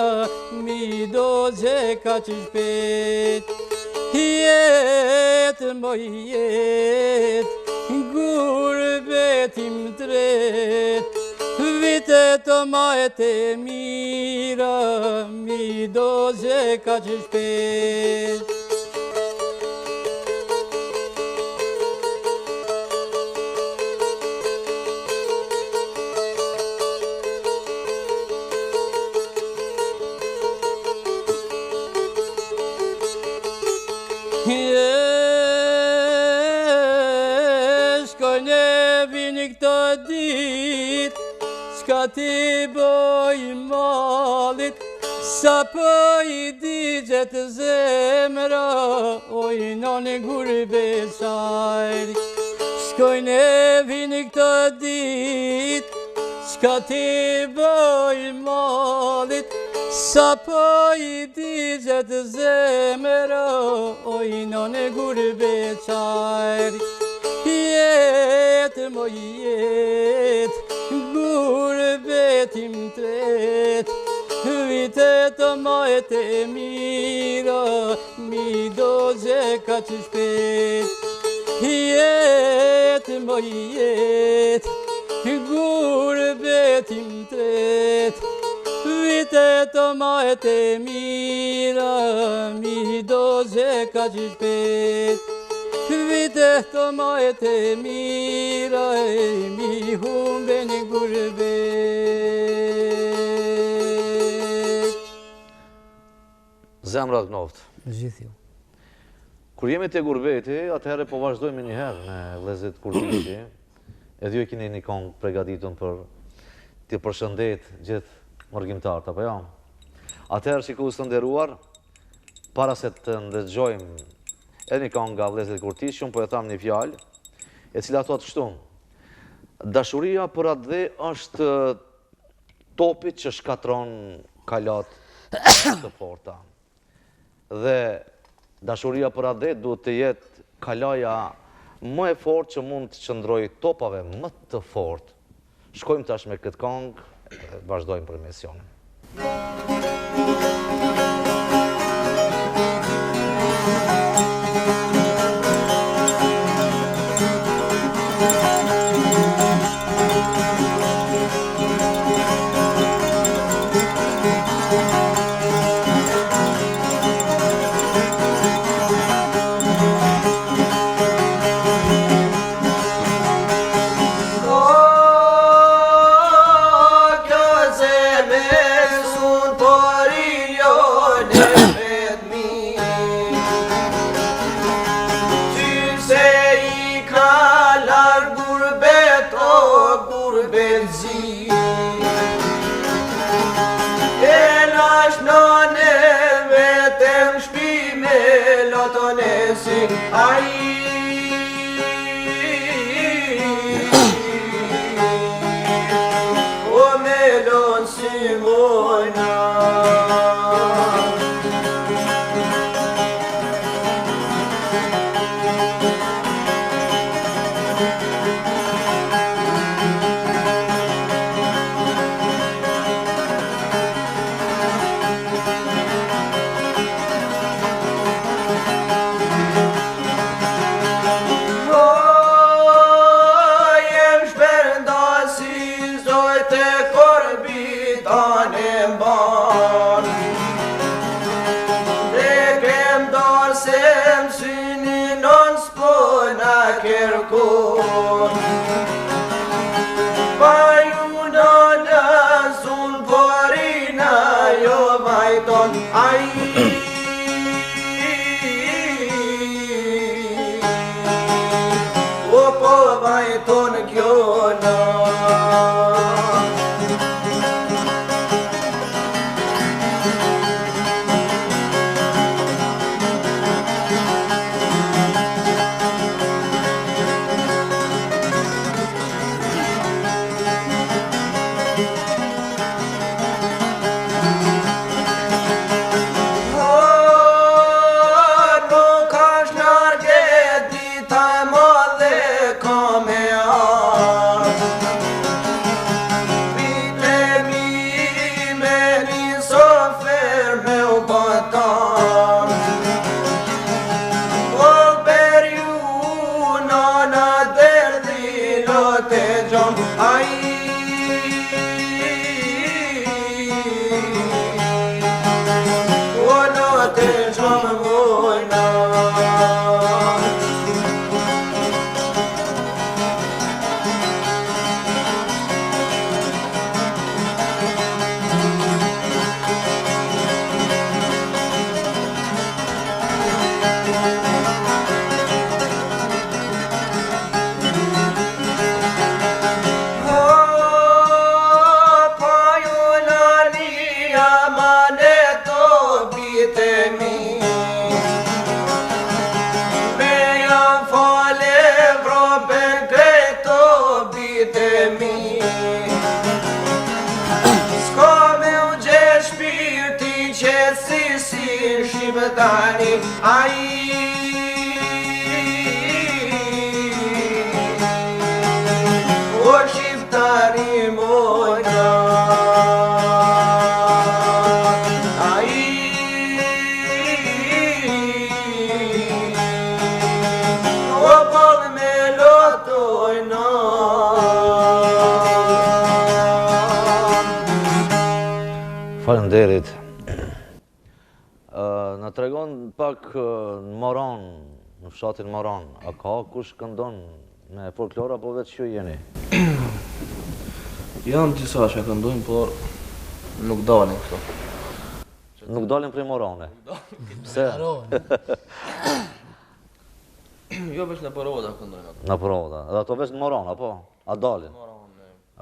mi do gje ka që shpet. Jetë moj jetë, gurbetim tret, vite të majt e mira, mi do gje ka që shpet. Shkojnë e vini këtë dit, s'ka ti bëj malit, sa për i digjet zemra, oj noni gurbe qajri. Shkojnë e vini këtë dit, s'ka ti bëj malit, sa për i digjet zemra, oj noni gurbe qajri. Jetë moj jetë, gurbetim tret, vite të majt e mira, mi do gje ka që shpet. Jetë moj jetë, gurbetim tret, vite të majt e mira, mi do gje ka që shpet. Vite të majt e mira, e mi humbe një gurbet. Zemrat knoft. Gjithë ju. Kur jemi të gurbeti, atëherë po vazhdojmë njëherë me vëllezërit Kurtishi, edhe ju e keni një këngë përgatitun për të përshëndet gjithë mërgjimtarët, apo jo? Atëherë shikues të nderuar, para se të ndëgjojmë edhe një këngë nga vëllezërit Kurtishi, unë po e tham një fjalë, e cila thotë kështu: dashuria për atë dhe është topi që shkatron kalat të forta. Dhe dashuria për atë dhe duhet të jetë kalaja më e fortë që mund të qëndroj topave më të fortë. Shkojmë tash me këtë këngë, vazhdojmë për emisionin. tani ai o shqiptari mojna ai o bol me lotojna. Faleminderit. Në tregon pak në Moron, në fshatin Moron, a ka kush këndon me folklor apo vetë që jeni? Janë disa që këndojnë, por nuk dalin këto. Nuk dalin prej Morone? Pse? Jo veç në Poroda këndojnë ato. Në Poroda. Edhe ato veç në Moron, apo? A dalin?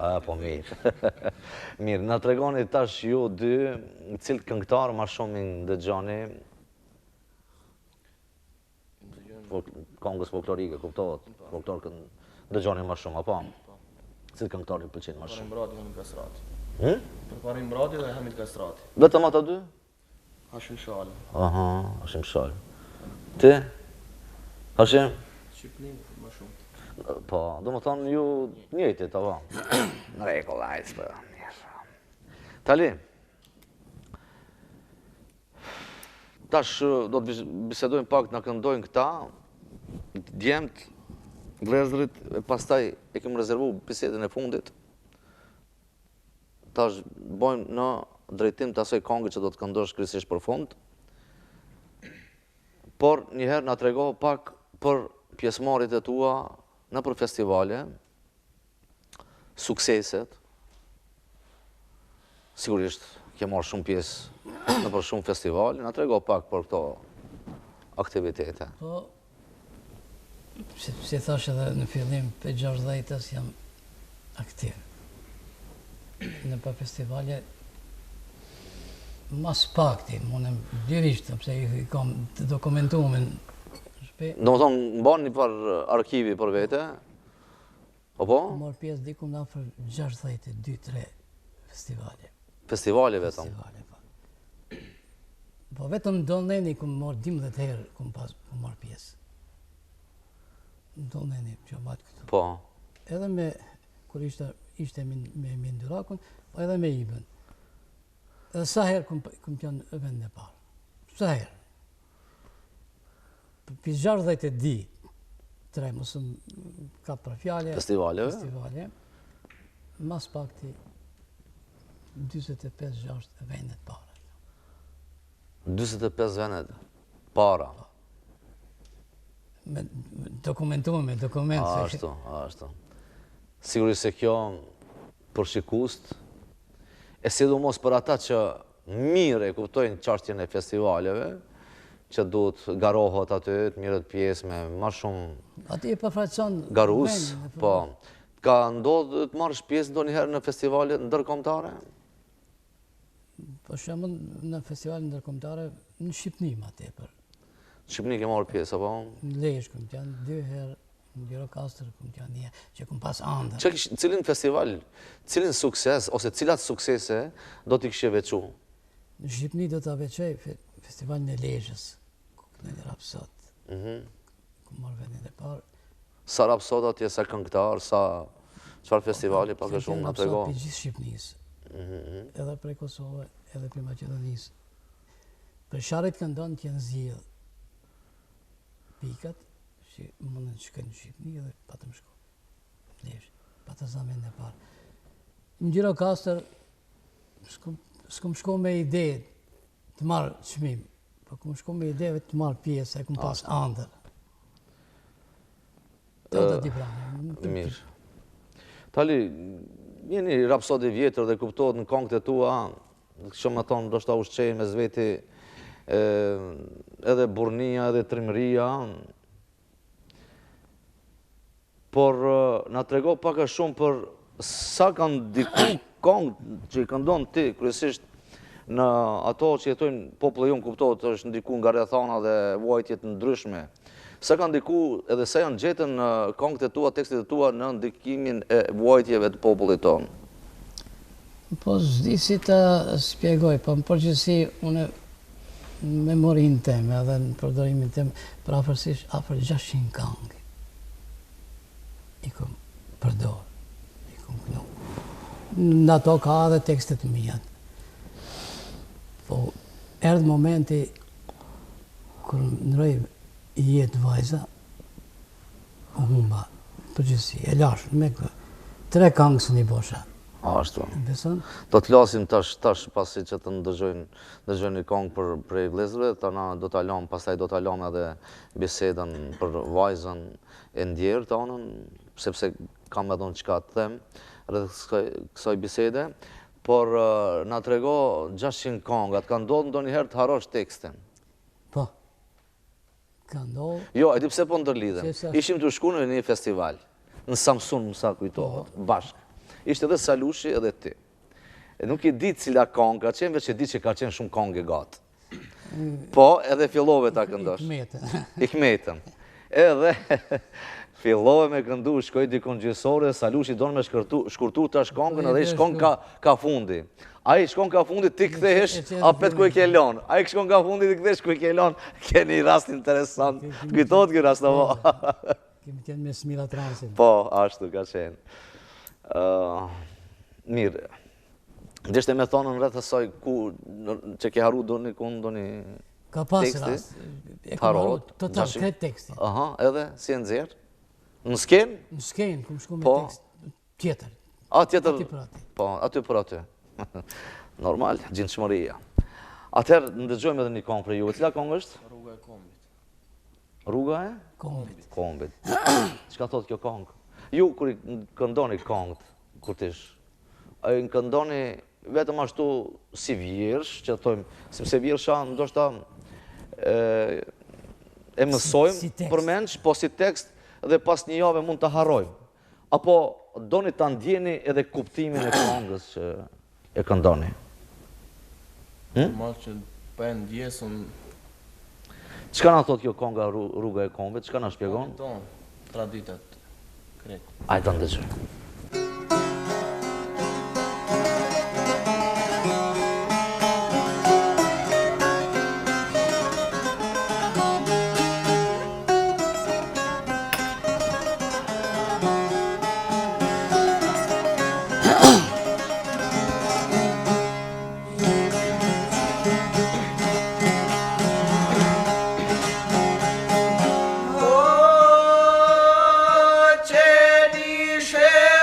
A, po mirë. Mirë, në tregoni tash ju dy, cilë këngëtar ma shumë në dëgjoni kongës folklorike, kuptohet, folklor dëgjoni ma shumë, apo? Cilë këngëtar ju pëlqen ma shumë? Përparim Bradi dhe Hamid Kastrati. Përparim Bradi dhe Hamid Kastrati. Vetëm ata dy? Hashim Shali. Aha, Hashim Shali. Ti? Hashim? Shqipnin ma shumë. Po, do më thonë ju njëjtit, apo? Në rregull, hajde, po, mirë. Tali, tash do të bisedojmë pak, në këndojnë këta, djemt, vlezërit, e pastaj e kemë rezervu bisedën e fundit. Tash bojmë në drejtim të asoj kongë që do të këndosh kryesisht për fund. Por njëherë na trego pak për pjesëmarrjet e tua në për festivale, sukseset, sigurisht ke marrë shumë pjesë në për shumë festivale, na trego pak për këto aktivitete. Po, si thash edhe në fillim, për 60-ës jam aktiv. Në për festivale, mas pak ti, mundem dyrisht, pëse i kam të dokumentuar në shpe. Do më thonë, mban një par arkivi për vete, apo? Marë pjesë diku në afër 62-3 festivale. Festivale vetëm? Festivale, po. Po vetëm Dolneni ku marë 12 herë ku marë pjesë. Dolneni që matë këtu. Po. Edhe me, kur ishte me Mindurakun, po edhe me Ibën. Edhe sa herë këm qënë vend në parë. Sa herë. Për 60 di, tre, mësëm ka për fjale. Festivaleve? Festivale. Mas pak ti 25-6 vendet para. 25 vendet para. Me dokumentuar me dokument. Ashtu. Sigurisht se kjo për shikust, e sidomos për ata që mire kuptojnë çështjen e festivaleve, që duhet garohet aty, të mirët pjesë me ma shumë Ati e përfaqëson garus, po. Ka ndodhë të marrësh pjesë ndonjëherë në festivale ndërkombëtare? Po shembull në festivalin ndërkombëtare në Shqipni më tepër. Shqipni ke marrë pjesë, apo? Në Lezhë kam qenë 2 herë, në Gjirokastër kam qenë 1 herë, që kam pas ëndër. Cilin festival, cilin sukses, ose cilat suksese do t'i kishte veçu? Në Shqipni do t'a veçoj festivalin e Lezhës, ku këndoi Rapsod. Ku marrë vendin e parë. Sa Rapsod atje, sa këngëtar, sa çfarë festivali pak e shumë na trego? Për gjithë Shqipnisë. Edhe prej Kosovë, edhe prej Maqedonisë. Për Sharrit këndon të janë zgjidh pikat, që mundën të shkojnë në Shqipni edhe patëm shku. Lezhë, patëm zamen e parë. Në Gjirokastër, s'kum shku me ide të marrë çmim, po kum shku me ide të marrë pjesë, e kum pas ëndër. Mirë. Tali, jeni rapsod i vjetër dhe kuptohet në këngët e tua, që më thonë, do shta ushqejnë me zveti edhe burnia, edhe trimëria, por na trego pak a shumë për sa kanë diku këngë që i këndon ti, kryesisht në ato që jetojnë popullë jonë, kuptohet, është ndiku nga rrethana dhe vuajtjet ndryshme. Sa kanë ndiku edhe sa janë gjetën këngët e tua, tekstit e tua në ndikimin e vuajtjeve të popullit tonë? Po zdi si të spjegoj, po në përgjithësi unë në memorinë teme edhe në përdorimin tem, për afërsisht afër 600 këngë. I kom përdor, i kom kënu. Në ato ka edhe tekstet mia. Po, erdhë momenti kër ndroj jetë vajza, u humba, përgjithësi, e lash, me 3 këngë së një bosha. Ashtu. Beson? Do të lasim tash pasi që të ndëgjojnë një këngë për e vlezërve, tana do të alom, pastaj do të alom edhe bisedën për vajzën e ndjerë të anën, sepse kam edhe në qka të them rreth kësaj bisede, por na trego 600 këngë, atë ka ndodhë ndonjëherë të harosh tekstin. Po, ka ndodhë. Jo, e di pse po ndërlidhem. Ishim të shku në një festival, në Samsun, më sa kujtohet, bashkë. Ishte edhe Salushi edhe ti. E nuk i di cila këngë ka qenë, veç e di që ka qenë shumë këngë gatë. Po, edhe fillove ta këndosh. Ikmetën. Edhe fillove me këndu, shkoj dikon gjysore, Salushi donë me shkurtu tash këngën, edhe i shkon ka fundi. A i shkon ka fundi, ti kthehesh, apet ku e ke lonë. A i shkon ka fundi, ti kthehesh ku e ke lonë. Keni rast interesant. Kujtot kjo rast, apo? Kemi qenë me Smila Transin. Po, ashtu ka qenë. Mirë, ndeshte me thonën rreth asaj që ke haru do një kënë, do një ka pas rast, e ka haru total kretë teksti. Aha, edhe, si e nëzirë? Në skenë? Në skenë, ku më shku me tekst tjetër. A, tjetër? Aty për aty. Po, aty për aty. Normal, gjindë shmëria. Atëherë, ndëgjojmë edhe një këngë për ju. Cila këngë është? Rruga e kombit. Rruga e? Kombit. Kombit. Çka thot kjo këngë? Ju, kur i këndoni këngët, kur tish, a i këndoni vetëm ashtu si vjersh, që thojmë, sepse vjersha ndoshta e mësojmë përmenç, po si tekst dhe pas një jave mund të harrojmë. Apo doni ta ndjeni edhe kuptimin e këngës që e këndoni? Mal që pa e ndjesën... Çka na thot kjo kënga Rruga e Kombit? Çka na shpjegon? Traditat kretë. Ajde të ndëgjojmë. Qeni shë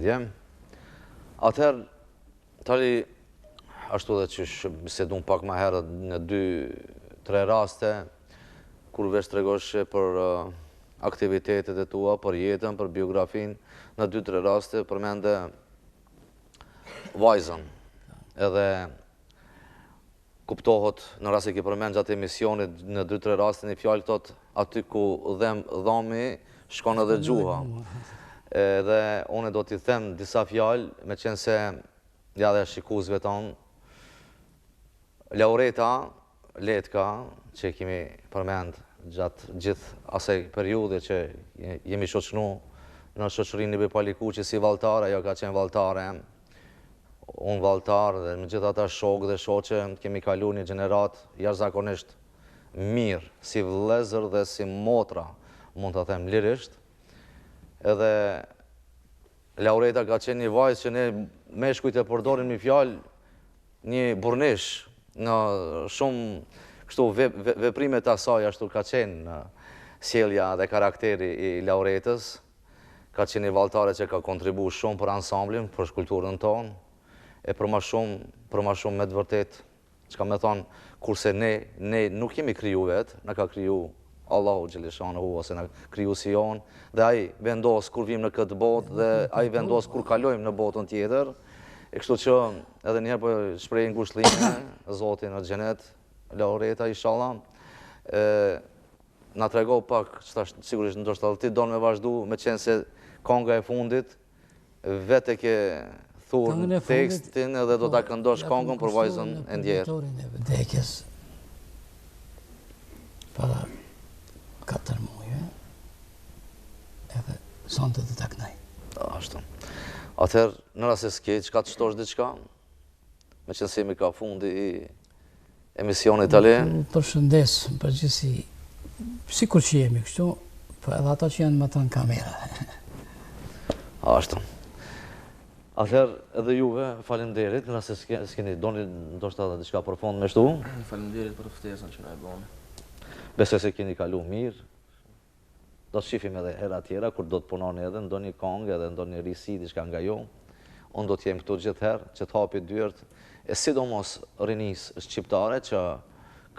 vëmendje. Atëherë, tali, ashtu dhe që bisedun pak ma herët në 2-3 raste, kur veç tregosh për aktivitetet e tua, për jetën, për biografin, në 2-3 raste përmende vajzën. Edhe kuptohet në rast se ki përmend gjatë emisionit në 2-3 raste një fjalë thot aty ku dhem dhomi shkon edhe gjuha. Edhe unë do t'i them disa fjalë, me qenë se ja dhe shikuesve tonë, Laureta Letka, që kemi përmend gjatë gjithë asaj periude që jemi shoqënu në shoqërinë e Palikuqit si valltar, ajo ka qenë valltare, unë valltar dhe me gjithë ata shokë dhe shoqe kemi kalu një gjenerat jashtëzakonisht mirë, si vëllezër dhe si motra, mund të them lirisht. Edhe Laureta ka qenë një vajzë që ne meshkujt e përdorim një fjalë, një burnish, në shumë kështu veprimet asaj ashtu ka qenë sjellja dhe karakteri i Lauretës, ka qenë një valltare që ka kontribu shumë për ansamblin, për kulturën tonë, e për ma shumë me të vërtet, që ka me thonë, kurse ne nuk jemi kriju vetë, në ka kriju Allahu Gjeleshanuhu, ose në kriju si jonë, dhe ai vendos kur vim në këtë botë, dhe ai vendos kur kalojmë në botën tjetër, e kështu që edhe njerë për shprejnë ngushlime, Zotin në xhenet, Laureta, inshallah, na trego pak, sigurisht ndoshta ti don me vazhdu, me qenë se konga e fundit, vete ke thurë tekstin edhe do ta këndosh kongën për vajzën e ndjerë. Vetorin e vdekjes, para 4 muajve, edhe sonte të taknaj. Ashtu. Atëherë, në rast se s'ke, çka të shtosh diçka, me qenë se jemi ka fundi i emisionit tale. Përshëndes, përgjithësi, sikur që jemi kështu, po edhe ata që janë më të në kamera. Ashtu. Atëherë, edhe juve, faleminderit, nëse s'keni doni ndoshta diçka përfund me shtu. Faleminderit për ftesën që na e bëni. Besoj se keni kalu mirë. Do të shifim edhe hera tjera, kur do të punoni edhe ndonjë kongë edhe ndonjë risi, diçka nga ju. Unë do të jem këtu gjithherë, që të hapi dyert, e sidomos rinis shqiptare që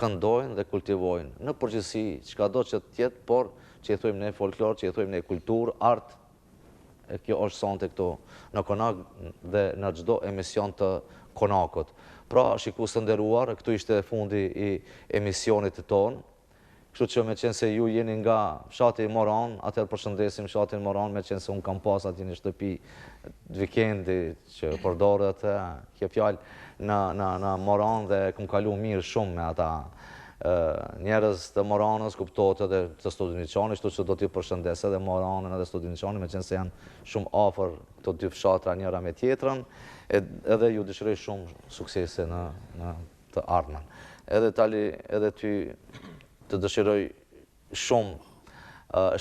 këndojnë dhe kultivojnë në përgjithësi çka do që të jetë, por që i thojmë ne folklor, që i thojmë ne kulturë, art, e kjo është sonte këtu në Konak dhe në çdo emision të Konakut. Pra, shikues të nderuar, këtu ishte fundi i emisionit tonë. Kështu që me qenë se ju jeni nga fshati Moran, atëherë përshëndesim fshatin Moran, me qenë se unë kam pas atje një shtëpi vikendi që përdoret kjo fjalë në Moran dhe kam kalu mirë shumë me ata njerëz të Moranës, kuptohet edhe të Studeniçanit, kështu që do t'ju përshëndes edhe Moranën edhe Studeniçanin, me qenë se janë shumë afër këto dy fshatra njëra me tjetrën, edhe ju dëshiroj shumë suksese në të ardhmen. Edhe tali, edhe ty të dëshiroj shumë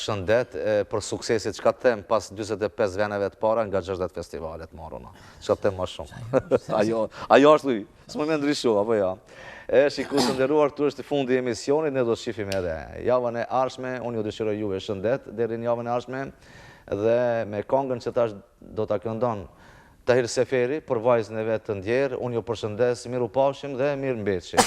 shëndet për suksesit që ka të them pas 25 veneve të para nga 60 festivalet maruna. Që ka të them ma shumë. Ajo është luj, s'më me ndryshu, apo ja. Shikues të nderuar, tu është fundi i emisionit, ne do të shifim edhe javën e ardhshme, unë ju dëshiroj juve shëndet deri në javën e ardhshme, dhe me kongën që tash do ta këndon Tahir Seferi për vajzën e vet të ndjerë, unë ju përshëndes, miru pafshim dhe mirë mbetshim.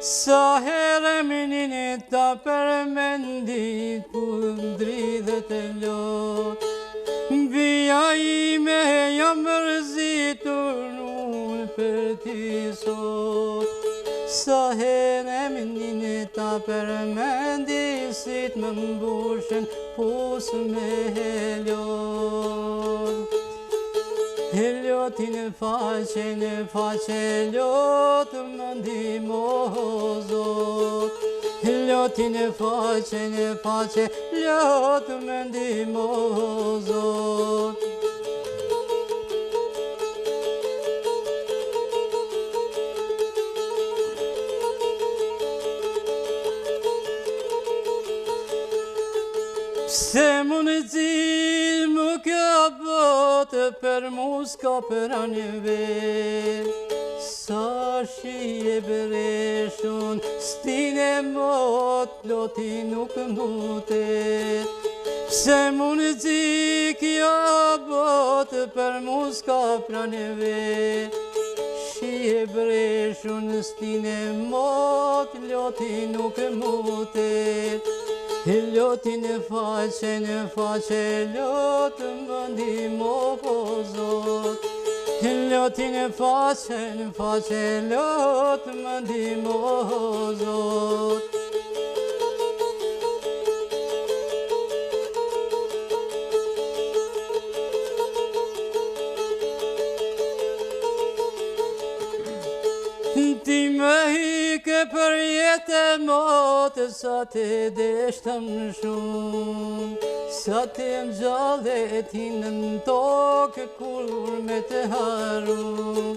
Sa herë minin ta përmendit pundri dhe të lot, vija ime jam mërzitur unë për ti sot. Sa herë minin ta përmendit si të më mbushen pusë me helot. Heljotin e faqe, lotë më ndihmo Zot. Heljotin e faqe, lotë më ndihmo Zot. botë për mu s'ka pranve. Sa shi e breshun, stine mot, loti nuk mbutet. Pse muzikja botë për mu s'ka pranve. Shi e breshun, stine mot, loti nuk mbutet. Loti në faqe, lotë më ndihmo po Zot. Loti në faqe, lotë më ndihmo Zot. Ti më hike për jetë motë, sa te deshtëm shumë, sa te më gjalletin në tokë kur me të haru.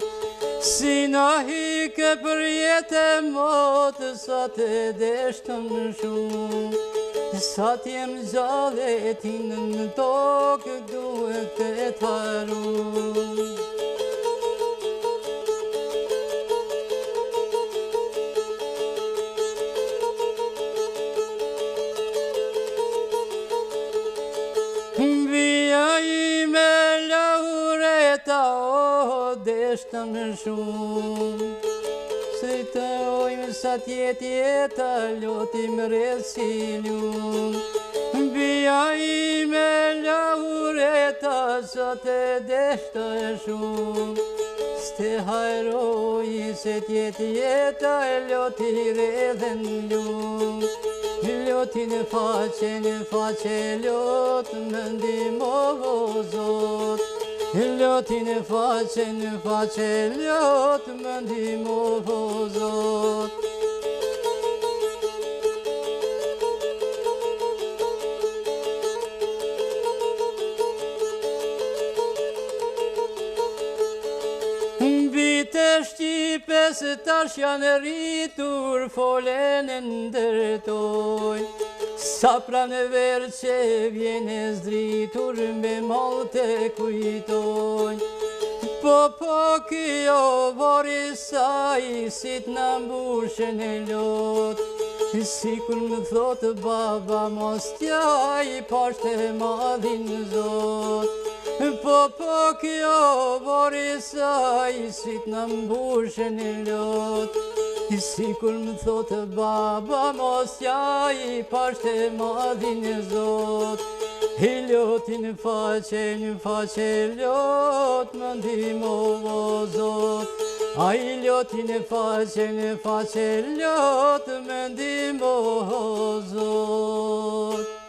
Si në hike për jetë motë, sa te deshtëm shumë, sa te më gjalletin në tokë duhet të haru. Deshtëm shumë, se të ojmë sa tjetë jeta, lotim resilun. Bia ime laureta, sa të deshtë shumë, s'te hajroj se tjetë jeta, loti redhen lum. Loti në faqe, lot më ndihmo Zot. Loti në faqe, lot më ndihmo Zot. Vite shqipes tash janë rritur, folen e ndërtoj. Sa pranë verë që vjene zdritur, me mal të kujtoj. Po kjo vori sa i sit në mbushën e lot. Si kur më thotë baba, mos t'ja i pashtë e madhin Zot. Po kjo vori sa i sit në mbushën e lot. Si kur më thotë baba, mos t'ja i pashtë e madhin Zot. Loti në faqe, lot më ndihmo Zot. Ai loti në faqe, lot më ndihmo Zot.